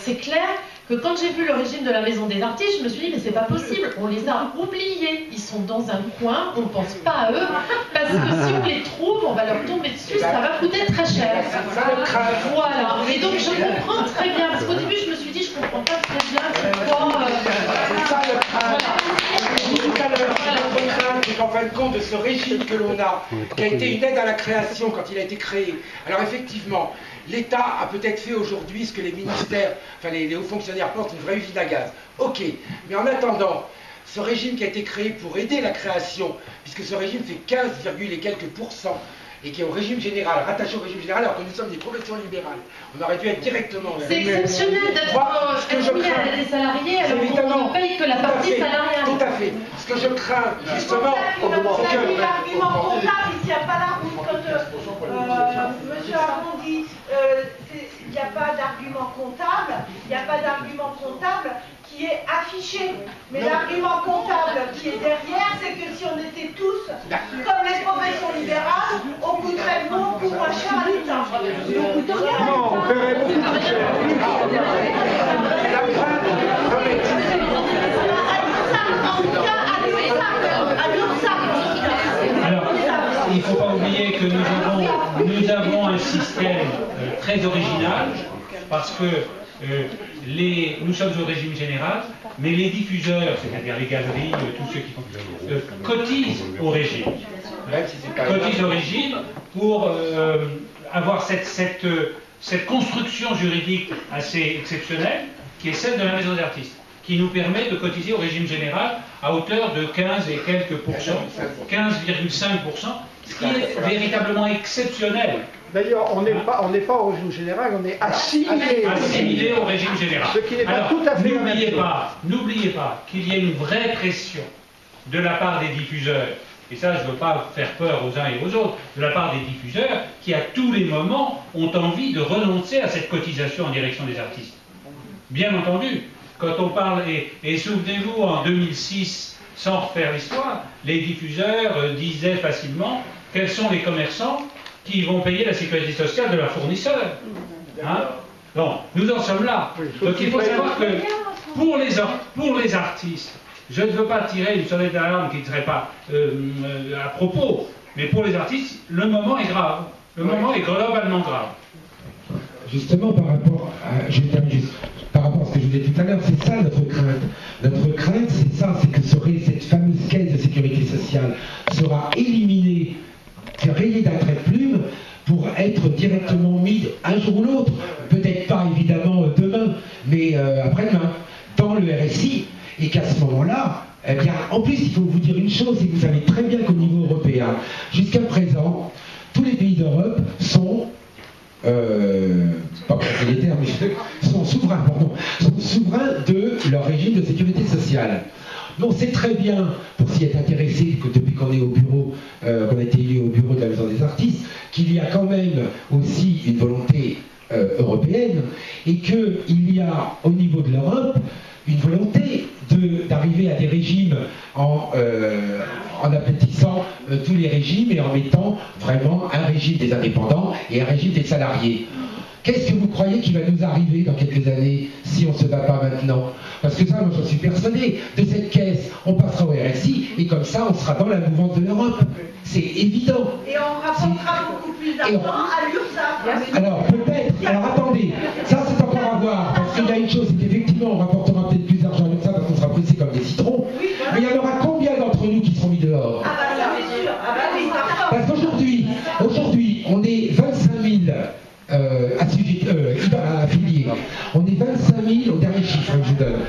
c'est clair que quand j'ai vu le régime de la maison des artistes, je me suis dit mais c'est pas possible, on les a oubliés, ils sont dans un coin, on pense pas à eux, parce que si on les trouve, on va leur tomber dessus, ça va coûter très cher. Voilà, et donc je comprends très bien, parce qu'au début je me suis dit je comprends pas très bien pourquoi... Tout à l'heure, c'est qu'en fin de compte de ce régime que l'on a, qui a été une aide à la création quand il a été créé. Alors effectivement, l'État a peut-être fait aujourd'hui ce que les ministères, enfin les hauts fonctionnaires portent, une vraie usine à gaz. Ok, mais en attendant, ce régime qui a été créé pour aider la création, puisque ce régime fait 15, et quelques %, et qui est au régime général, rattaché au régime général, alors que nous sommes des professions libérales. On aurait dû être directement... C'est exceptionnel d'être mis à des salariés alors qu'on ne paye que la partie salariale. Tout à fait. Ce que je crains, justement... L'argument comptable, il n'y a pas l'argument, quand M. Armand dit il n'y a pas d'argument comptable, il n'y a pas d'argument comptable qui est affiché. Mais l'argument comptable qui est derrière, c'est que si on était tous comme les professions libérales, on coûterait beaucoup moins cher à l'État. Non, on paierait beaucoup plus cher. Alors, il ne faut pas oublier que nous avons un système très original, parce que nous sommes au régime général, mais les diffuseurs, c'est-à-dire les galeries, tous ceux qui font, cotisent au régime. Cotisent au régime pour avoir cette construction juridique assez exceptionnelle, qui est celle de la maison des artistes, qui nous permet de cotiser au régime général à hauteur de 15 et quelques pourcents, 15,5%, ce qui est véritablement exceptionnel. D'ailleurs, on n'est pas au régime général, on est assimilé au régime général. Ce qui n'est pas tout à fait la même chose. N'oubliez pas qu'il y a une vraie pression de la part des diffuseurs, et ça je ne veux pas faire peur aux uns et aux autres, de la part des diffuseurs qui à tous les moments ont envie de renoncer à cette cotisation en direction des artistes. Bien entendu, quand on parle, et souvenez-vous en 2006, sans refaire l'histoire, les diffuseurs disaient facilement quels sont les commerçants qui vont payer la sécurité sociale de leurs fournisseurs. Hein? Bon, nous en sommes là. Donc il faut savoir que pour les artistes, je ne veux pas tirer une sonnette d'alarme qui ne serait pas à propos, mais pour les artistes, le moment est grave. Le moment est globalement grave. Justement, par rapport à ce que je vous disais tout à l'heure, c'est ça notre crainte. Notre crainte, c'est ça, c'est que cette fameuse caisse de sécurité sociale sera éliminée, rayée d'un trait de plume, pour être directement mise un jour ou l'autre, peut-être pas évidemment demain, mais après-demain, dans le RSI, et qu'à ce moment-là, eh bien, en plus, il faut vous dire une chose, c'est que vous savez très bien qu'au niveau européen, jusqu'à présent, tous les pays d'Europe sont pas propriétaires, mais sont souverains de leur régime de sécurité sociale. Donc c'est très bien, pour s'y être intéressé, que depuis qu'on est au bureau, qu'on a été élu au bureau de la Maison des Artistes, qu'il y a quand même aussi une volonté européenne, et qu'il y a au niveau de l'Europe une volonté d'arriver à des régimes en aplatissant tous les régimes et en mettant vraiment un régime des indépendants et un régime des salariés. Qu'est-ce que vous croyez qui va nous arriver dans quelques années si on ne se bat pas maintenant? Parce que ça, moi j'en suis persuadé, de cette caisse, on passera au RSI et comme ça on sera dans la mouvance de l'Europe. C'est évident. Et on rapportera beaucoup plus d'argent à l'URSSAF. Alors peut-être, alors attendez, ça c'est encore à voir, parce qu'il y a une chose, c'est qu'effectivement on rapportera peut-être plus d'argent à l'URSSAF parce qu'on sera pressé comme des citrons, mais il y en aura combien d'entre nous qui seront mis dehors? Ah bah ça c'est sûr, ah bah oui, parce qu'aujourd'hui, on est 25 000 affiliés. On est 25 000, au dernier chiffre que je vous donne,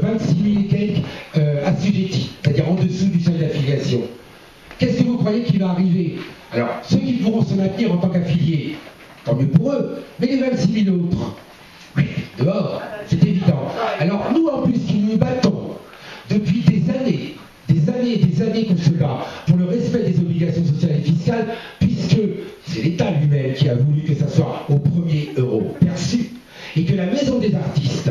26 000 et quelques assujettis, c'est-à-dire en dessous du seuil d'affiliation. Qu'est-ce que vous croyez qui va arriver? Alors, ceux qui pourront se maintenir en tant qu'affiliés, tant mieux pour eux, mais les 26 000 autres, oui, dehors, c'est évident. Alors, nous en plus qui nous battons depuis des années qu'on se bat pour le respect des obligations sociales et fiscales, puisque c'est l'État lui-même qui a voulu que ça soit au premier euro perçu, et que la Maison des artistes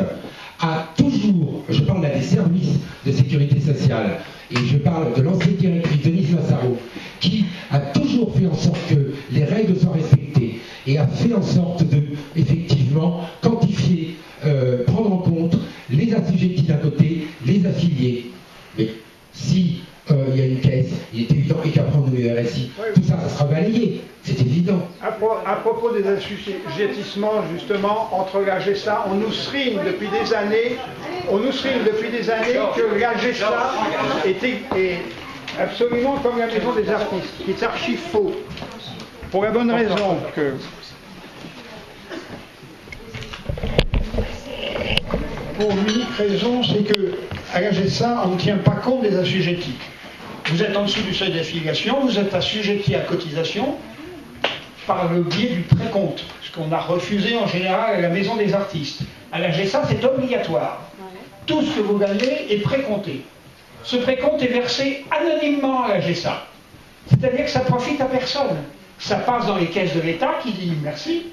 a toujours, je parle là des services de sécurité sociale, et je parle de l'ancienne directrice Denise Massaro, qui a toujours fait en sorte que les règles soient respectées, et a fait en sorte de, effectivement, quantifier, prendre en compte les assujettis d'un côté, les affiliés. Mais si il y a une caisse, il est évident, et qu'après on met le RSI, tout ça, ça sera balayé, c'est évident. À propos des assujettissements, justement, entre la GESA, on nous srine depuis des années que la GESA est absolument comme la Maison des artistes, qui est archi faux. Pour la bonne raison que... Pour une unique raison, c'est que à la GESA, on ne tient pas compte des assujettis. Vous êtes en dessous du seuil d'affiliation, vous êtes assujetti à cotisation par le biais du précompte, ce qu'on a refusé en général à la Maison des artistes. À la GESA, c'est obligatoire. Tout ce que vous gagnez est précompté. Ce précompte est versé anonymement à la GESA. C'est-à-dire que ça profite à personne. Ça passe dans les caisses de l'État qui dit merci,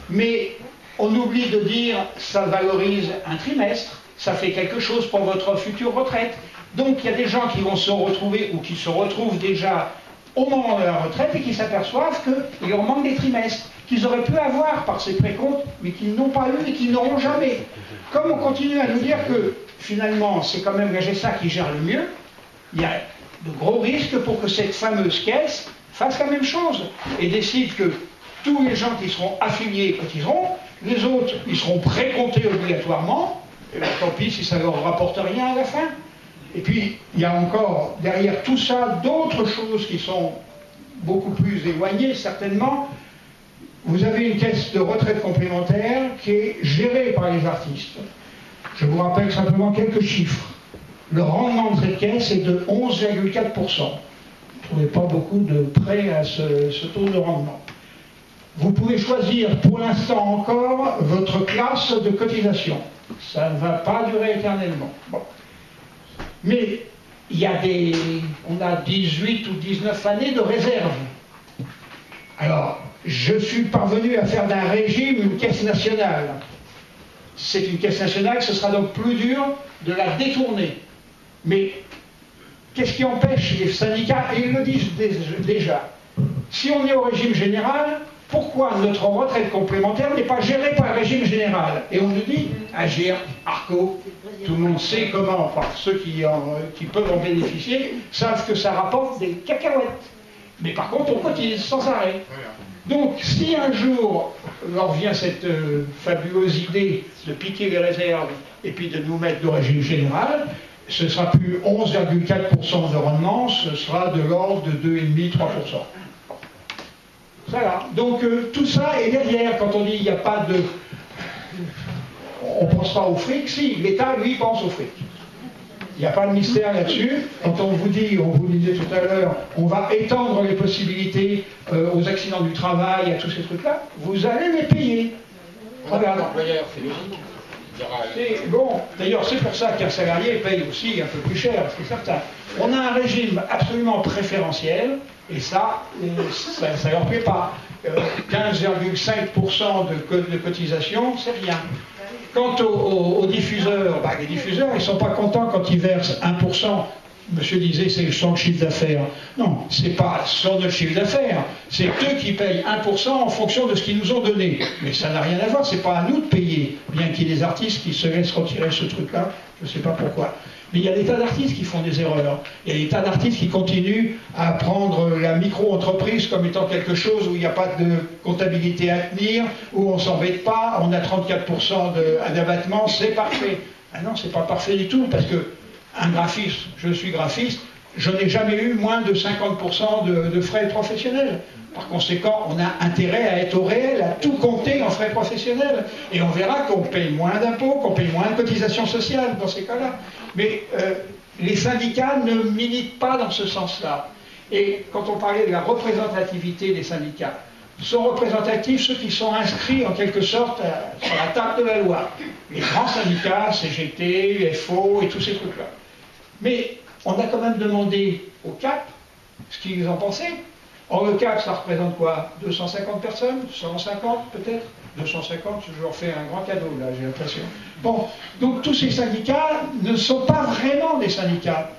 mais on oublie de dire ça valorise un trimestre, ça fait quelque chose pour votre future retraite. Donc il y a des gens qui vont se retrouver ou qui se retrouvent déjà au moment de la retraite et qui s'aperçoivent qu'il leur manque des trimestres, qu'ils auraient pu avoir par ces précomptes, mais qu'ils n'ont pas eu et qu'ils n'auront jamais. Comme on continue à nous dire que finalement c'est quand même la GESA qui gère le mieux, il y a de gros risques pour que cette fameuse caisse fasse la même chose et décide que tous les gens qui seront affiliés cotiseront, les autres ils seront précomptés obligatoirement, et bien, tant pis si ça ne leur rapporte rien à la fin. Et puis, il y a encore, derrière tout ça, d'autres choses qui sont beaucoup plus éloignées, certainement. Vous avez une caisse de retraite complémentaire qui est gérée par les artistes. Je vous rappelle simplement quelques chiffres. Le rendement de cette caisse est de 11,4%. Vous ne trouvez pas beaucoup de prêts à ce taux de rendement. Vous pouvez choisir pour l'instant encore votre classe de cotisation. Ça ne va pas durer éternellement. Bon. Mais il y a on a 18 ou 19 années de réserve. Alors, je suis parvenu à faire d'un régime une caisse nationale. C'est une caisse nationale, ce sera donc plus dur de la détourner. Mais qu'est-ce qui empêche les syndicats, et ils le disent déjà, si on est au régime général, pourquoi notre retraite complémentaire n'est pas gérée par le régime général? Et on nous dit, Agir, Arco, tout le monde sait comment, enfin ceux qui peuvent en bénéficier savent que ça rapporte des cacahuètes. Mais par contre, on cotise sans arrêt. Donc, si un jour leur vient cette fabuleuse idée de piquer les réserves et puis de nous mettre de régime général, ce ne sera plus 11,4% de rendement, ce sera de l'ordre de 2,5-3%. Voilà. Donc tout ça est derrière. Quand on dit il n'y a pas de... On ne pense pas au fric, si, l'État, lui, pense au fric. Il n'y a pas de mystère là-dessus. Quand on vous dit, on vous disait tout à l'heure, on va étendre les possibilités aux accidents du travail, à tous ces trucs-là, vous allez les payer. Regarde. C'est logique. Bon, d'ailleurs, c'est pour ça qu'un salarié paye aussi un peu plus cher, c'est certain. On a un régime absolument préférentiel, et ça ne leur plaît pas. 15,5% de cotisation, c'est rien. Quant aux diffuseurs, les diffuseurs, ils ne sont pas contents quand ils versent 1%. Monsieur disait, c'est sur le chiffre d'affaires. Non, c'est pas sur notre chiffre d'affaires. C'est eux qui payent 1% en fonction de ce qu'ils nous ont donné. Mais ça n'a rien à voir, c'est pas à nous de payer. Bien qu'il y ait des artistes qui se laissent retirer ce truc-là, je ne sais pas pourquoi. Mais il y a des tas d'artistes qui font des erreurs. Il y a des tas d'artistes qui continuent à prendre la micro-entreprise comme étant quelque chose où il n'y a pas de comptabilité à tenir, où on ne s'embête pas, on a 34% d'abattement, c'est parfait. Ah non, c'est pas parfait du tout, parce que un graphiste, je suis graphiste, je n'ai jamais eu moins de 50% de frais professionnels. Par conséquent, on a intérêt à être au réel, à tout compter en frais professionnels. Et on verra qu'on paye moins d'impôts, qu'on paye moins de cotisations sociales dans ces cas-là. Mais les syndicats ne militent pas dans ce sens-là. Et quand on parlait de la représentativité des syndicats, sont représentatifs ceux qui sont inscrits en quelque sorte sur la table de la loi. Les grands syndicats, CGT, FO et tous ces trucs-là. Mais on a quand même demandé au CAP ce qu'ils en pensaient. Or, le CAP, ça représente quoi? 250 personnes? 150 peut-être? 250, je leur fais un grand cadeau, là, j'ai l'impression. Bon, donc tous ces syndicats ne sont pas vraiment des syndicats,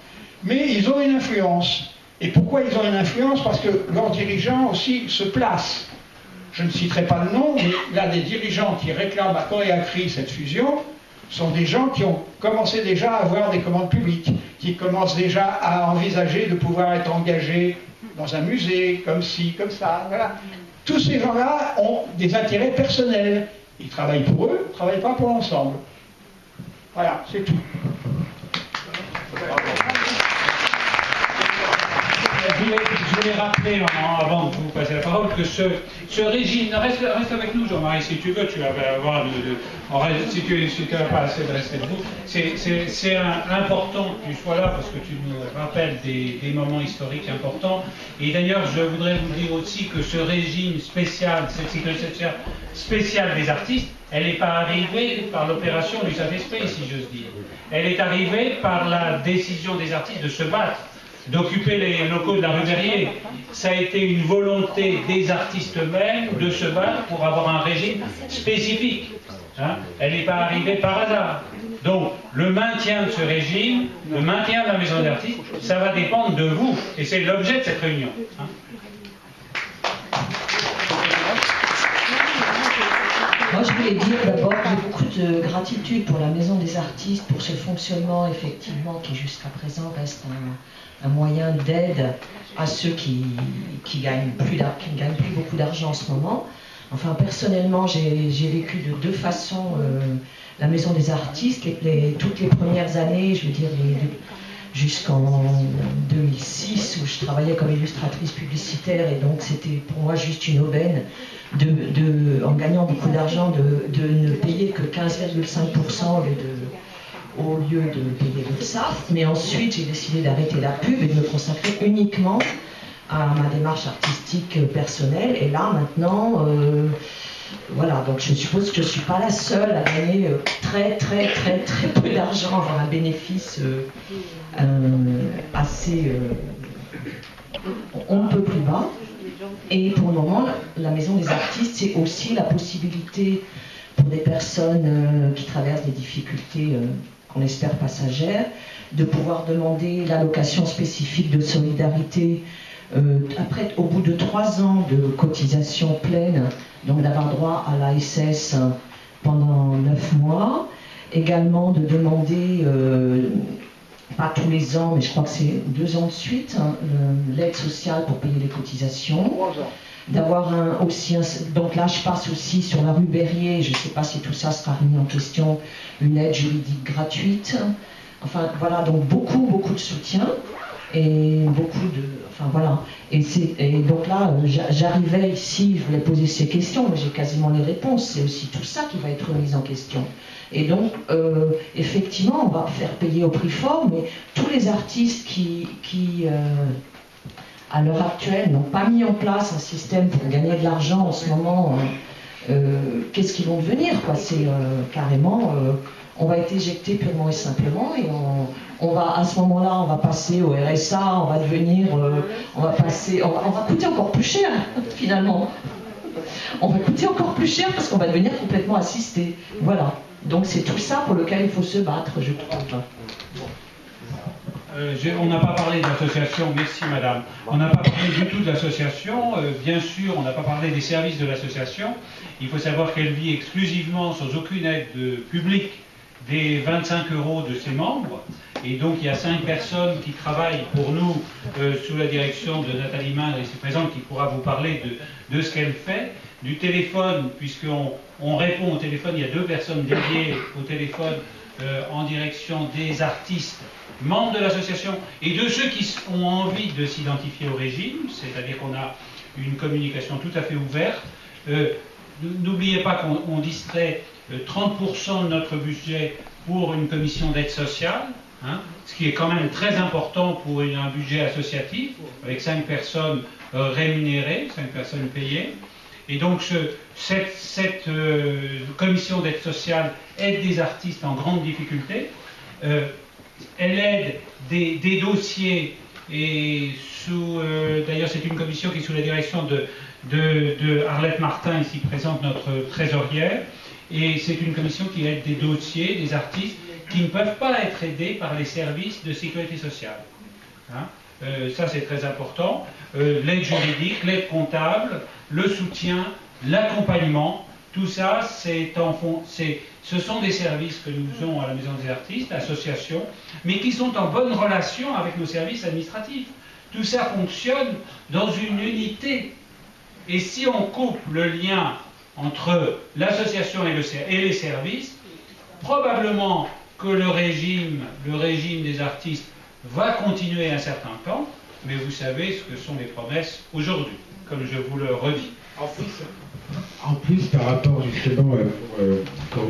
mais ils ont une influence. Et pourquoi ils ont une influence? Parce que leurs dirigeants aussi se placent. Je ne citerai pas le nom, mais là, des dirigeants qui réclament à corps et à cri cette fusion sont des gens qui ont commencé déjà à avoir des commandes publiques, qui commencent déjà à envisager de pouvoir être engagés dans un musée, comme ci, comme ça, voilà. Tous ces gens-là ont des intérêts personnels. Ils travaillent pour eux, ils ne travaillent pas pour l'ensemble. Voilà, c'est tout. Je voulais rappeler, avant de vous passer la parole, que ce régime, reste avec nous Jean-Marie si tu veux, tu vas avoir si tu n'as pas assez de rester debout, c'est important que tu sois là parce que tu nous rappelles des moments historiques importants. Et d'ailleurs, je voudrais vous dire aussi que ce régime spécial, cette sécurité sociale spéciale des artistes, elle n'est pas arrivée par l'opération du Saint-Esprit, si j'ose dire. Elle est arrivée par la décision des artistes de se battre, d'occuper les locaux de la rue Verrier. Ça a été une volonté des artistes eux-mêmes de se battre pour avoir un régime spécifique. Hein? Elle n'est pas arrivée par hasard. Donc, le maintien de ce régime, le maintien de la maison des artistes, ça va dépendre de vous. Et c'est l'objet de cette réunion. Hein? Moi, je voulais dire d'abord que j'ai beaucoup de gratitude pour la Maison des Artistes, pour ce fonctionnement, effectivement, qui jusqu'à présent reste un moyen d'aide à ceux qui gagnent plus beaucoup d'argent en ce moment. Enfin, personnellement, j'ai vécu de deux façons la Maison des Artistes. Toutes les premières années, je veux dire, jusqu'en 2006, où je travaillais comme illustratrice publicitaire, et donc c'était pour moi juste une aubaine, en gagnant beaucoup d'argent, de ne payer que 15,5% au lieu de payer l'URSSAF. Mais ensuite, j'ai décidé d'arrêter la pub et de me consacrer uniquement à ma démarche artistique personnelle. Et là, maintenant, voilà, donc je suppose que je ne suis pas la seule à gagner très peu d'argent, avoir un bénéfice assez... on ne peut plus bas. Et pour le moment, la Maison des Artistes, c'est aussi la possibilité pour des personnes qui traversent des difficultés, qu'on espère passagères, de pouvoir demander l'allocation spécifique de solidarité après, au bout de 3 ans de cotisation pleine, donc d'avoir droit à l'ASS pendant 9 mois. Également de demander, pas tous les ans, mais je crois que c'est 2 ans de suite, l'aide sociale pour payer les cotisations. 3 ans. D'avoir donc là je passe aussi sur la rue Berrier, je ne sais pas si tout ça sera remis en question, une aide juridique gratuite. Enfin voilà, donc beaucoup de soutien. Et enfin voilà. Et donc là, j'arrivais ici, je voulais poser ces questions, mais j'ai quasiment les réponses. C'est aussi tout ça qui va être remis en question. Et donc, effectivement, on va faire payer au prix fort, mais tous les artistes qui à l'heure actuelle, n'ont pas mis en place un système pour gagner de l'argent en ce moment, qu'est-ce qu'ils vont devenir, quoi? C'est carrément... on va être éjecté purement et simplement, et on va, à ce moment-là, on va passer au RSA, on va devenir, on va coûter encore plus cher, finalement. on va coûter encore plus cher parce qu'on va devenir complètement assisté. Voilà. Donc c'est tout ça pour lequel il faut se battre, je trouve. On n'a pas parlé de l'association, merci madame. On n'a pas parlé du tout de l'association. Bien sûr, on n'a pas parlé des services de l'association. Il faut savoir qu'elle vit exclusivement, sans aucune aide publique, des 25 € de ses membres. Et donc il y a 5 personnes qui travaillent pour nous sous la direction de Nathalie Mindre, ici présente, qui pourra vous parler de ce qu'elle fait. Du téléphone, puisqu'on répond au téléphone, il y a 2 personnes dédiées au téléphone en direction des artistes membres de l'association et de ceux qui ont envie de s'identifier au régime, c'est-à-dire qu'on a une communication tout à fait ouverte. N'oubliez pas qu'on distrait 30% de notre budget pour une commission d'aide sociale, hein, ce qui est quand même très important pour un budget associatif, avec 5 personnes rémunérées, 5 personnes payées. Et donc cette commission d'aide sociale aide des artistes en grande difficulté. Elle aide des dossiers, et d'ailleurs c'est une commission qui est sous la direction de Arlette Martin, ici présente, notre trésorière, et c'est une commission qui aide des dossiers, des artistes qui ne peuvent pas être aidés par les services de sécurité sociale. Hein, ça c'est très important. L'aide juridique, l'aide comptable, le soutien, l'accompagnement, tout ça ce sont des services que nous faisons à la Maison des Artistes, associations, mais qui sont en bonne relation avec nos services administratifs. Tout ça fonctionne dans une unité. Et si on coupe le lien entre l'association et les services, probablement que le régime des artistes va continuer un certain temps, mais vous savez ce que sont les promesses aujourd'hui, comme je vous le redis. En plus, par rapport justement quand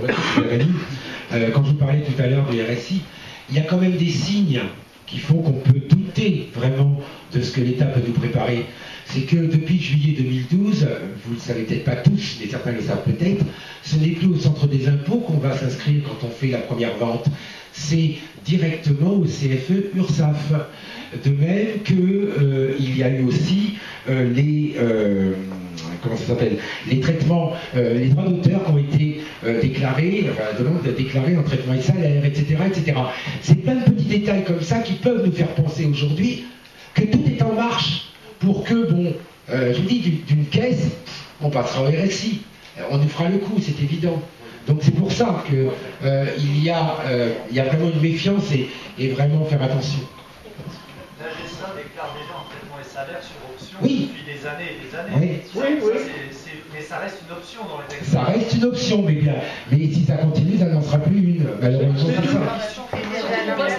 je vous parlais tout à l'heure du RSI, il y a quand même des signes qui font qu'on peut douter vraiment de ce que l'État peut nous préparer. C'est que depuis juillet 2012, vous ne le savez peut-être pas tous, mais certains le savent peut-être, ce n'est plus au centre des impôts qu'on va s'inscrire quand on fait la première vente. C'est directement au CFE URSSAF. De même qu'il y a eu aussi les traitements, les droits d'auteur qui ont été déclarés en traitement et salaire, etc., etc. C'est plein de petits détails comme ça qui peuvent nous faire penser aujourd'hui que tout est en marche pour que, je vous dis, d'une caisse, on passera au RSI. On nous fera le coup, c'est évident. Donc c'est pour ça qu'il y a vraiment une méfiance et vraiment faire attention. L'AGSA déclare déjà en traitement et salaire sur option depuis des années et des années. Oui. Mais ça reste une option dans les textes. Ça reste une option, mais si ça continue, ça n'en sera plus une. Malheureusement, c'est ça.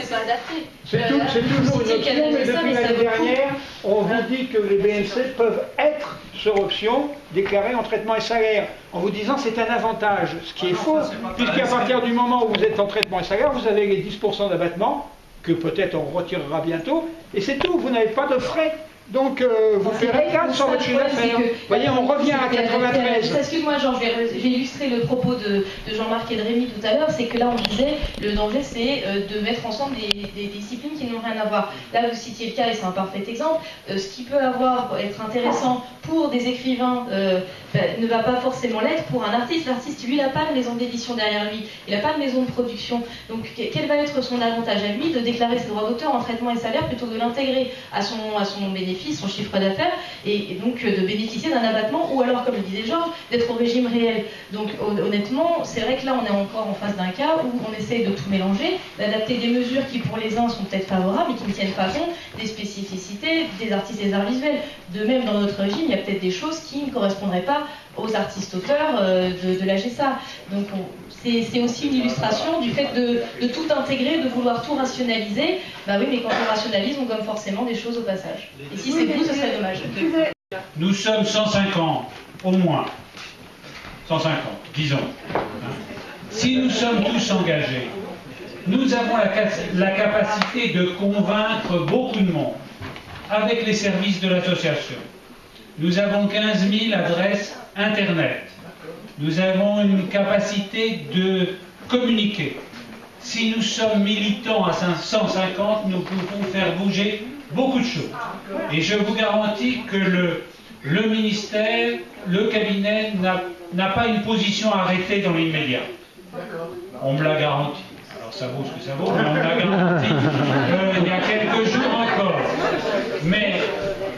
C'est pas adapté. C'est toujours une option, mais depuis l'année dernière, on vous dit que les BNC peuvent être sur option déclarées en traitement et salaire, en vous disant c'est un avantage, ce qui est faux, puisqu'à partir du moment où vous êtes en traitement et salaire, vous avez les 10% d'abattement, que peut-être on retirera bientôt, et c'est tout, vous n'avez pas de frais. Donc vous paierez 4 sur votre chiffre d'affaires. Vous voyez, on revient à 93. Excuse-moi Jean, je vais illustrer le propos de Jean-Marc et de Rémi tout à l'heure, c'est que là on disait, le danger c'est de mettre ensemble des disciplines qui n'ont rien à voir. Là vous citiez le cas et c'est un parfait exemple. Ce qui peut être intéressant pour des écrivains ne va pas forcément l'être pour un artiste. L'artiste, lui, il n'a pas de maison d'édition derrière lui, il n'a pas de maison de production. Donc quel va être son avantage à lui de déclarer ses droits d'auteur en traitement et salaire plutôt que de l'intégrer à son bénéfice, son chiffre d'affaires, et donc de bénéficier d'un abattement, ou alors, comme le disait Georges, d'être au régime réel. Donc honnêtement, c'est vrai que là on est encore en face d'un cas où on essaye de tout mélanger, d'adapter des mesures qui pour les uns sont peut-être favorables, mais qui ne tiennent pas compte des spécificités des artistes et des arts visuels. De même, dans notre régime, il y a peut-être des choses qui ne correspondraient pas aux artistes-auteurs de l'AGSA. Donc c'est aussi une illustration du fait de tout intégrer, de vouloir tout rationaliser. Bah oui, mais quand on rationalise, on gomme forcément des choses au passage. Et si c'est vous, ce serait dommage. Nous sommes 150, au moins. 150, disons. Si nous sommes tous engagés, nous avons la capacité de convaincre beaucoup de monde avec les services de l'association. Nous avons 15 000 adresses Internet. Nous avons une capacité de communiquer. Si nous sommes militants à 550, nous pouvons faire bouger beaucoup de choses. Et je vous garantis que le ministère, le cabinet n'a pas une position arrêtée dans l'immédiat. On me l'a garanti. Alors ça vaut ce que ça vaut, mais on me l'a garanti il y a quelques jours encore. Mais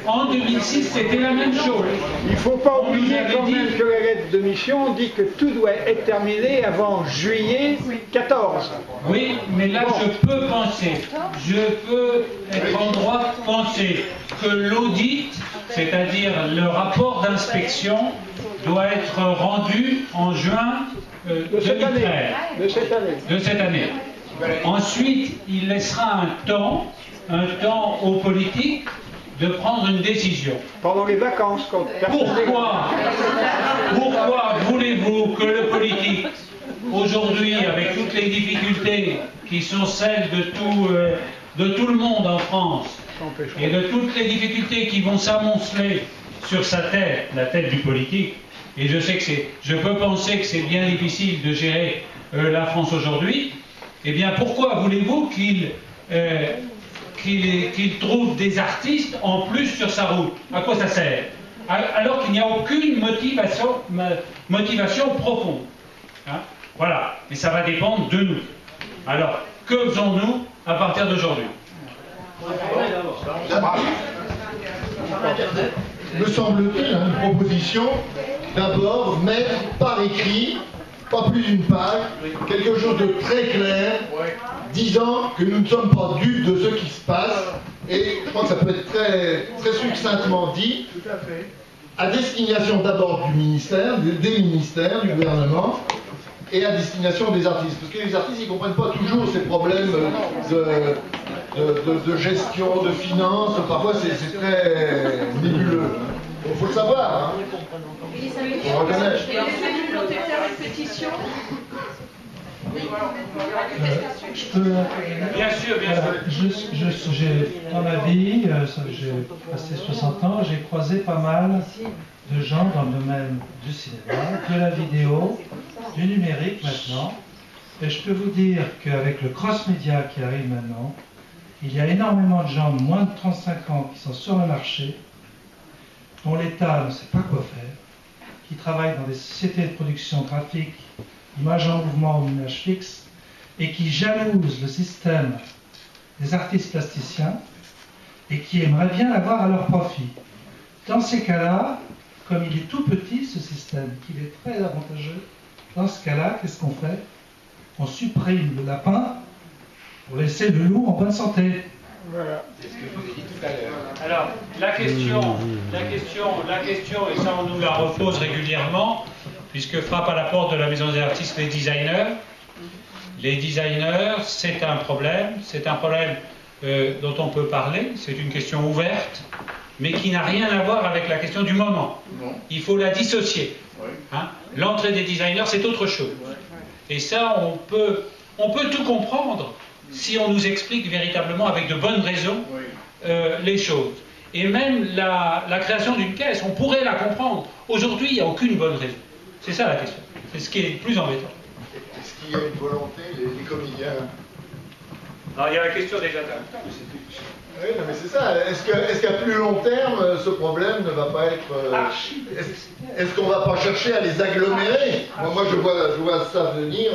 en 2006, c'était la même chose. Il ne faut pas oublier quand même que la lettre de mission dit que tout doit être terminé avant juillet 14. Oui, mais là je peux être en droit de penser que l'audit, c'est-à-dire le rapport d'inspection, doit être rendu en juin 2013. De cette année. Ensuite, il laissera un temps aux politiques de prendre une décision. Pendant les vacances, quand Pourquoi voulez-vous que le politique, aujourd'hui, avec toutes les difficultés qui sont celles de tout le monde en France, et de toutes les difficultés qui vont s'amonceler sur sa tête, la tête du politique, et je peux penser que c'est bien difficile de gérer la France aujourd'hui, eh bien pourquoi voulez-vous qu'il trouve des artistes en plus sur sa route? À quoi ça sert? Alors qu'il n'y a aucune motivation profonde. Hein? Voilà, et ça va dépendre de nous. Alors, que faisons-nous à partir d'aujourd'hui? Me semble-t-il, une proposition, d'abord mettre par écrit, pas plus d'une page, quelque chose de très clair, disant que nous ne sommes pas dupes de ce qui se passe, et je crois que ça peut être très, très succinctement dit, à destination d'abord du ministère, des ministères, du gouvernement, et à destination des artistes. Parce que les artistes, ils ne comprennent pas toujours ces problèmes de gestion, de finances, parfois c'est très nébuleux. Il faut le savoir. Hein. On reconnaît. Je peux... Bien sûr, bien sûr. Dans ma vie, j'ai passé 60 ans, j'ai croisé pas mal de gens dans le domaine du cinéma, de la vidéo, du numérique maintenant. Et je peux vous dire qu'avec le cross-média qui arrive maintenant, il y a énormément de gens de moins de 35 ans qui sont sur le marché, dont l'État ne sait pas quoi faire, qui travaillent dans des sociétés de production graphique, images en mouvement ou images fixes, et qui jalousent le système des artistes plasticiens et qui aimeraient bien l'avoir à leur profit. Dans ces cas-là, comme il est tout petit ce système, qu'il est très avantageux, dans ce cas-là, qu'est-ce qu'on fait? On supprime le lapin pour laisser le loup en bonne santé. Voilà. C'est ce que je vous ai dit tout à l'heure. Alors, la question, et ça on nous la repose régulièrement, puisque frappe à la porte de la Maison des artistes les designers. Les designers, c'est un problème dont on peut parler, c'est une question ouverte, mais qui n'a rien à voir avec la question du moment. Il faut la dissocier. Hein? L'entrée des designers, c'est autre chose. Et ça, on peut tout comprendre si on nous explique véritablement avec de bonnes raisons les choses. Et même la création d'une caisse, on pourrait la comprendre. Aujourd'hui, il n'y a aucune bonne raison. C'est ça la question. C'est ce qui est le plus embêtant. Est-ce qu'il y a une volonté, les comédiens? Alors, il y a la question des attentats. Oui, non, mais c'est ça. Est-ce qu'à plus long terme, ce problème ne va pas être... Est-ce qu'on ne va pas chercher à les agglomérer? Moi, je vois ça venir...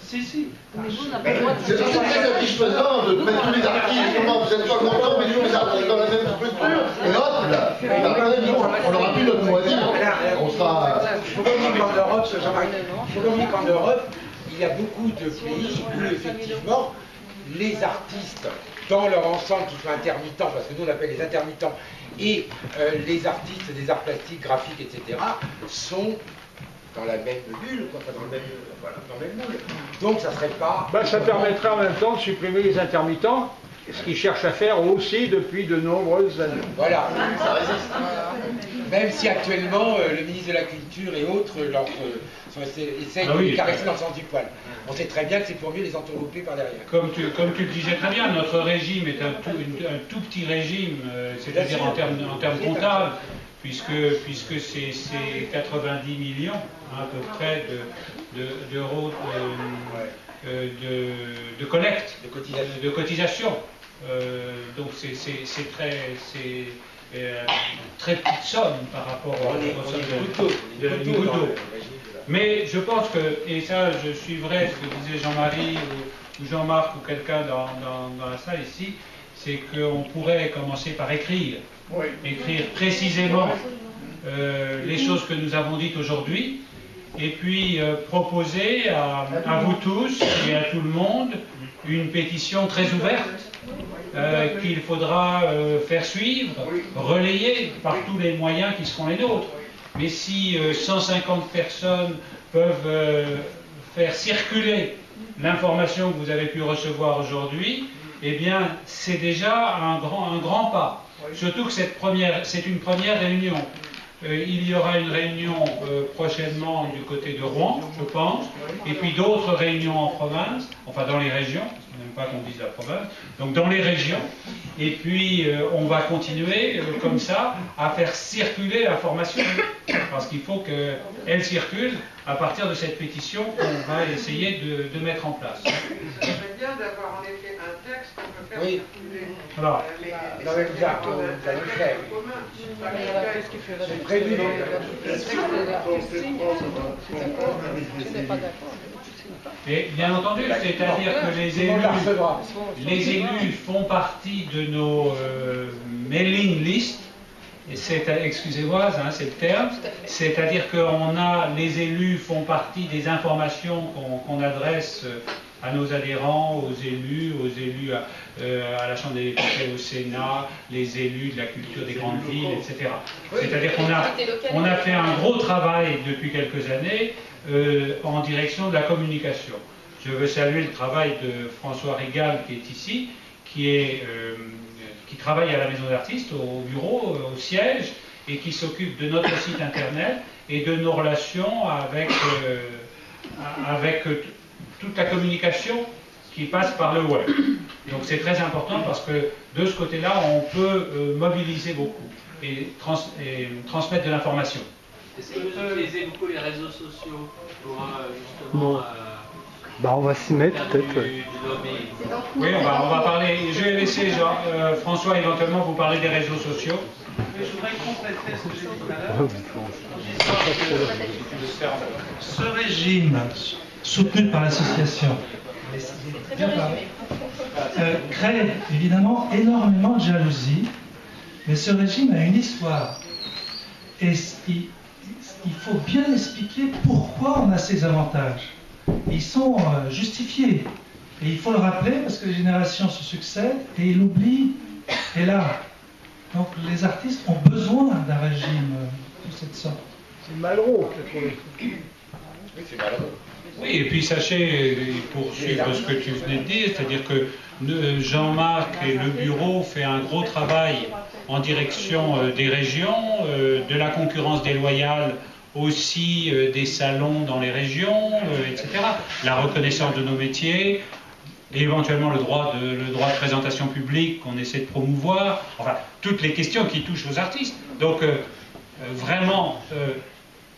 Si. C'est très satisfaisant de mettre tous les artistes, justement, vous n'êtes pas content, mais tous les artistes dans la même structure. Et hop, là, on n'aura plus notre mot à dire. On sera... Il faut pas oublier qu'en Europe, il y a beaucoup de pays où, effectivement, les artistes, dans leur ensemble, qui sont intermittents, parce que nous on appelle les intermittents, et les artistes des arts plastiques, graphiques, etc., sont dans la même bulle, dans le même moule. Donc ça serait pas... ça permettra en même temps de supprimer les intermittents, ce qu'ils cherchent à faire aussi depuis de nombreuses années. Voilà, ça résiste. Même si actuellement, le ministre de la Culture et autres essayent de les caresser dans le sens du poil. On sait très bien que c'est pour mieux les entourlouper par derrière. Comme tu le disais très bien, notre régime est un tout petit régime, c'est-à-dire en termes comptables, puisque c'est 90 millions à peu près d'euros de collecte, de cotisation. Donc c'est très petite somme par rapport aux sommes de gouttes. Mais je pense que, et ça je suivrai ce que disait Jean-Marie ou Jean-Marc ou quelqu'un dans la salle ici, c'est qu'on pourrait commencer par écrire. Oui. Écrire précisément les choses que nous avons dites aujourd'hui, et puis proposer à vous tous et à tout le monde une pétition très ouverte qu'il faudra faire suivre, relayer par tous les moyens qui seront les nôtres. Mais si 150 personnes peuvent faire circuler l'information que vous avez pu recevoir aujourd'hui, eh bien c'est déjà un grand pas. Surtout que c'est une première réunion. Il y aura une réunion prochainement du côté de Rouen, je pense, et puis d'autres réunions en province, enfin dans les régions, parce qu'on n'aime pas qu'on dise la province, donc dans les régions, et puis on va continuer comme ça à faire circuler l'information, parce qu'il faut qu'elle circule à partir de cette pétition qu'on va essayer de mettre en place. Ça serait bien d'avoir en effet un texte qu'on peut faire circuler. Voilà. Dans l'exact, vous allez le faire. C'est prévu. Et bien entendu, c'est-à-dire que les élus font partie de nos mailing lists. Excusez-moi, c'est le terme, c'est-à-dire que les élus font partie des informations qu'on adresse à nos adhérents, aux élus à la Chambre des députés, au Sénat, les élus de la culture des grandes villes, etc. C'est-à-dire qu'on a fait un gros travail depuis quelques années en direction de la communication. Je veux saluer le travail de François Régal qui est ici, qui travaille à la Maison d'Artistes, au bureau, au siège, et qui s'occupe de notre site internet et de nos relations avec toute la communication qui passe par le web. Donc c'est très important parce que de ce côté-là, on peut mobiliser beaucoup et transmettre de l'information. Est-ce que vous utilisez beaucoup les réseaux sociaux pour justement... on va s'y mettre peut-être. Oui, on va parler. Je vais laisser François éventuellement vous parler des réseaux sociaux. Mais je voudrais compléter ce que j'ai dit tout à l'heure. Ce régime, soutenu par l'association, crée évidemment énormément de jalousie, mais ce régime a une histoire. Et il faut bien expliquer pourquoi on a ces avantages. Ils sont justifiés. Et il faut le rappeler parce que les générations se succèdent et l'oubli est là. Donc les artistes ont besoin d'un régime de cette sorte. C'est Malraux qui a trouvé. Oui, c'est Malraux. Oui, et puis sachez, pour suivre ce que tu venais de dire, c'est-à-dire que Jean-Marc et le bureau fait un gros travail en direction des régions, de la concurrence déloyale, aussi des salons dans les régions, etc. La reconnaissance de nos métiers, et éventuellement le droit de présentation publique qu'on essaie de promouvoir, enfin toutes les questions qui touchent aux artistes. Donc vraiment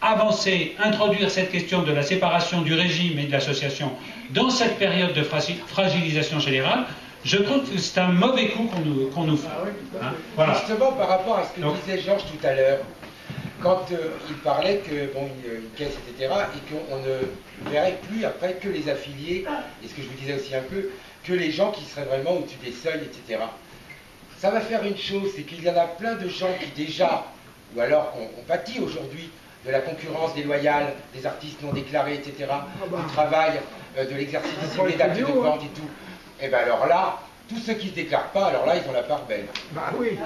avancer, introduire cette question de la séparation du régime et de l'association dans cette période de fragilisation générale, je trouve que c'est un mauvais coup qu'on nous fait. Hein, voilà. Justement par rapport à ce que disait Georges tout à l'heure, quand il parlait que bon, il caisse, etc., et qu'on ne verrait plus après que les affiliés, et ce que je vous disais aussi un peu, que les gens qui seraient vraiment au-dessus des seuils, etc. Ça va faire une chose, c'est qu'il y en a plein de gens qui déjà, ou alors qu'on pâtit aujourd'hui de la concurrence déloyale, des artistes non déclarés, etc., du travail, de l'exercice dissimulé d'actes de vente et tout. Et bien alors là, tous ceux qui ne se déclarent pas, alors là, ils ont la part belle. Bah oui.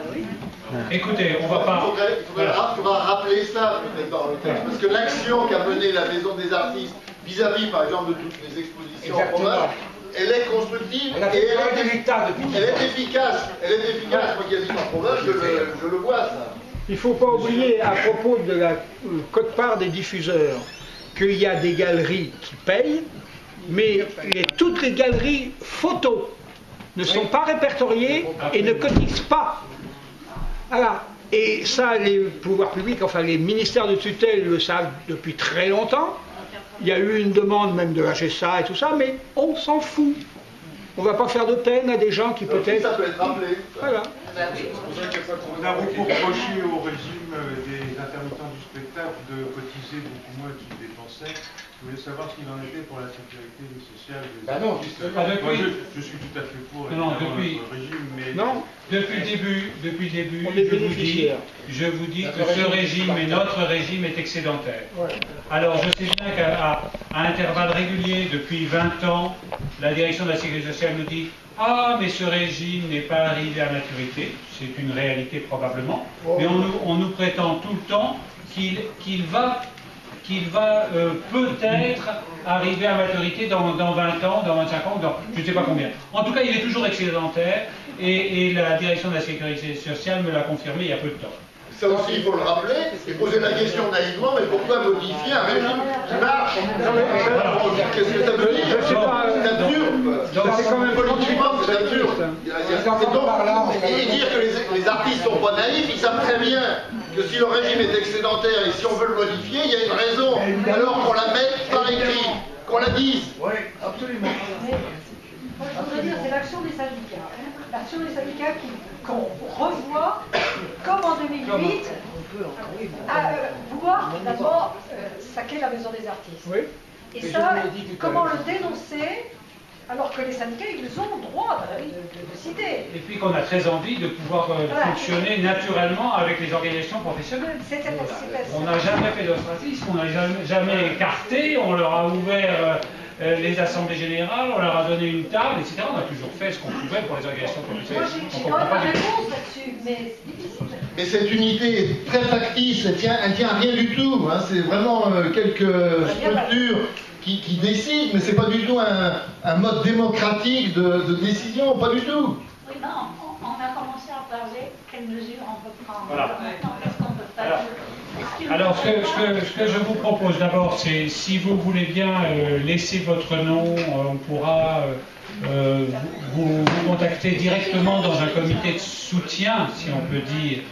Écoutez, on va pas... Il faudra rappeler ça peut-être dans le texte, parce que l'action qu'a menée la Maison des Artistes vis-à-vis, par exemple, de toutes les expositions en province, elle est constructive et elle est efficace. Elle est efficace. Moi qui habite en province, je le vois, ça. Il ne faut pas oublier, à propos de la quote-part des diffuseurs, qu'il y a des galeries qui payent, mais toutes les galeries photos ne sont pas répertoriées et ne cotisent pas. Voilà. Et ça, les pouvoirs publics, enfin les ministères de tutelle le savent depuis très longtemps. Il y a eu une demande même de la GSA et tout ça, mais on s'en fout. On ne va pas faire de peine à des gens qui peut-être... Ça peut être rappelé. Voilà. On a beaucoup reproché au régime des intermittents du spectacle de cotiser beaucoup moins qu'ils dépensaient. Je voulais savoir ce qu'il en était pour la sécurité sociale des artistes. Moi, je suis tout à fait pour notre régime, mais... Non, depuis le début, je vous dis que ce régime et notre régime est excédentaire. Alors je sais bien qu'à intervalles réguliers, depuis 20 ans, la direction de la sécurité sociale nous dit « Ah, mais ce régime n'est pas arrivé à maturité ». C'est une réalité probablement, mais on nous prétend tout le temps qu'il va peut-être arriver à maturité dans 20 ans, dans 25 ans, dans je ne sais pas combien. En tout cas, il est toujours excédentaire et la direction de la sécurité sociale me l'a confirmé il y a peu de temps. Ça aussi, il faut le rappeler et poser la question naïvement, mais pourquoi modifier un régime qui marche? Qu'est-ce que ça veut dire? C'est absurde. C'est quand même politiquement, c'est absurde. Et dire que les artistes sont pas naïfs, ils savent très bien que si le régime est excédentaire et si on veut le modifier, il y a une raison. Alors qu'on la mette par écrit, qu'on la dise. Oui, absolument. Je voudrais dire, c'est l'action des syndicats. L'action des syndicats qu'on revoit, comme en 2008, à vouloir d'abord saquer la maison des artistes. Oui. Et ça, comment le dénoncer alors que les syndicats, ils ont droit de citer. Et puis qu'on a très envie de pouvoir fonctionner naturellement avec les organisations professionnelles. On n'a jamais fait d'ostracisme, on n'a jamais écarté, on leur a ouvert les assemblées générales, on leur a donné une table, etc. On a toujours fait ce qu'on pouvait pour les organisations professionnelles. Moi, j'ai quand même pas réponse là-dessus, mais c'est difficile. Mais cette unité est très factice, elle tient à rien du tout. Hein. C'est vraiment quelques structures qui décident, mais c'est pas du tout un mode démocratique de décision, pas du tout. Oui, non, on a commencé à parler quelles mesures on peut prendre. Voilà. Qu'est-ce qu'on peut faire? Alors, ce que je vous propose d'abord, c'est si vous voulez bien laisser votre nom, on pourra vous contacter directement dans un comité de soutien, si on peut dire,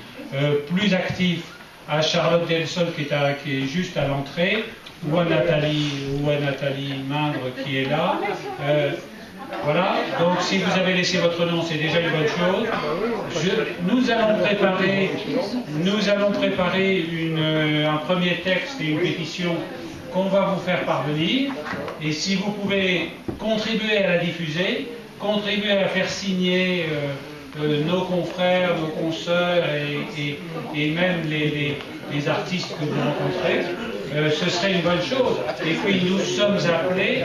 plus actif à Charlotte Delsol qui est juste à l'entrée, ou à Nathalie Mindre qui est là. Voilà, donc si vous avez laissé votre nom, c'est déjà une bonne chose. Nous allons préparer un premier texte et une pétition qu'on va vous faire parvenir. Et si vous pouvez contribuer à la diffuser, contribuer à faire signer nos confrères, nos consoeurs et même les artistes que vous rencontrez, ce serait une bonne chose. Et puis nous sommes appelés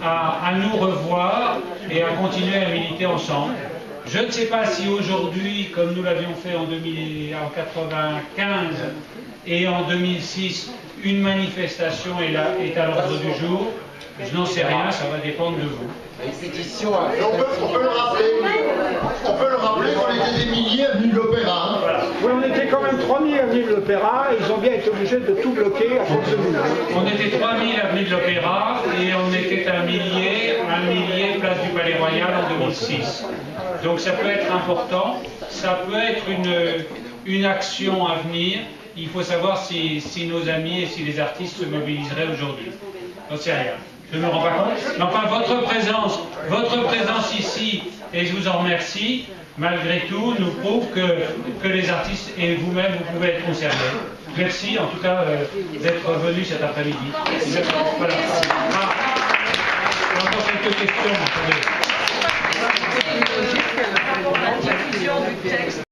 à nous revoir et à continuer à militer ensemble. Je ne sais pas si aujourd'hui, comme nous l'avions fait en 1995 et en 2006, une manifestation est à l'ordre du jour. Je n'en sais rien, ça va dépendre de vous. Une pétition. On peut le rappeler. On peut le rappeler qu'on était des milliers avenue de l'Opéra. Voilà. Oui, on était quand même 3000 avenue de l'Opéra et ils ont bien été obligés de tout bloquer à cause de nous. On était 3000 avenue de l'Opéra et on était un millier place du Palais Royal en 2006. Donc ça peut être important, ça peut être une action à venir. Il faut savoir si nos amis et si les artistes se mobiliseraient aujourd'hui. J'en sais rien. Je ne me rends pas compte. Mais enfin, votre présence ici, et je vous en remercie, malgré tout, nous prouve que les artistes et vous-même, vous pouvez être concernés. Merci en tout cas d'être venus cet après-midi. Voilà. Encore quelques questions. Attendez.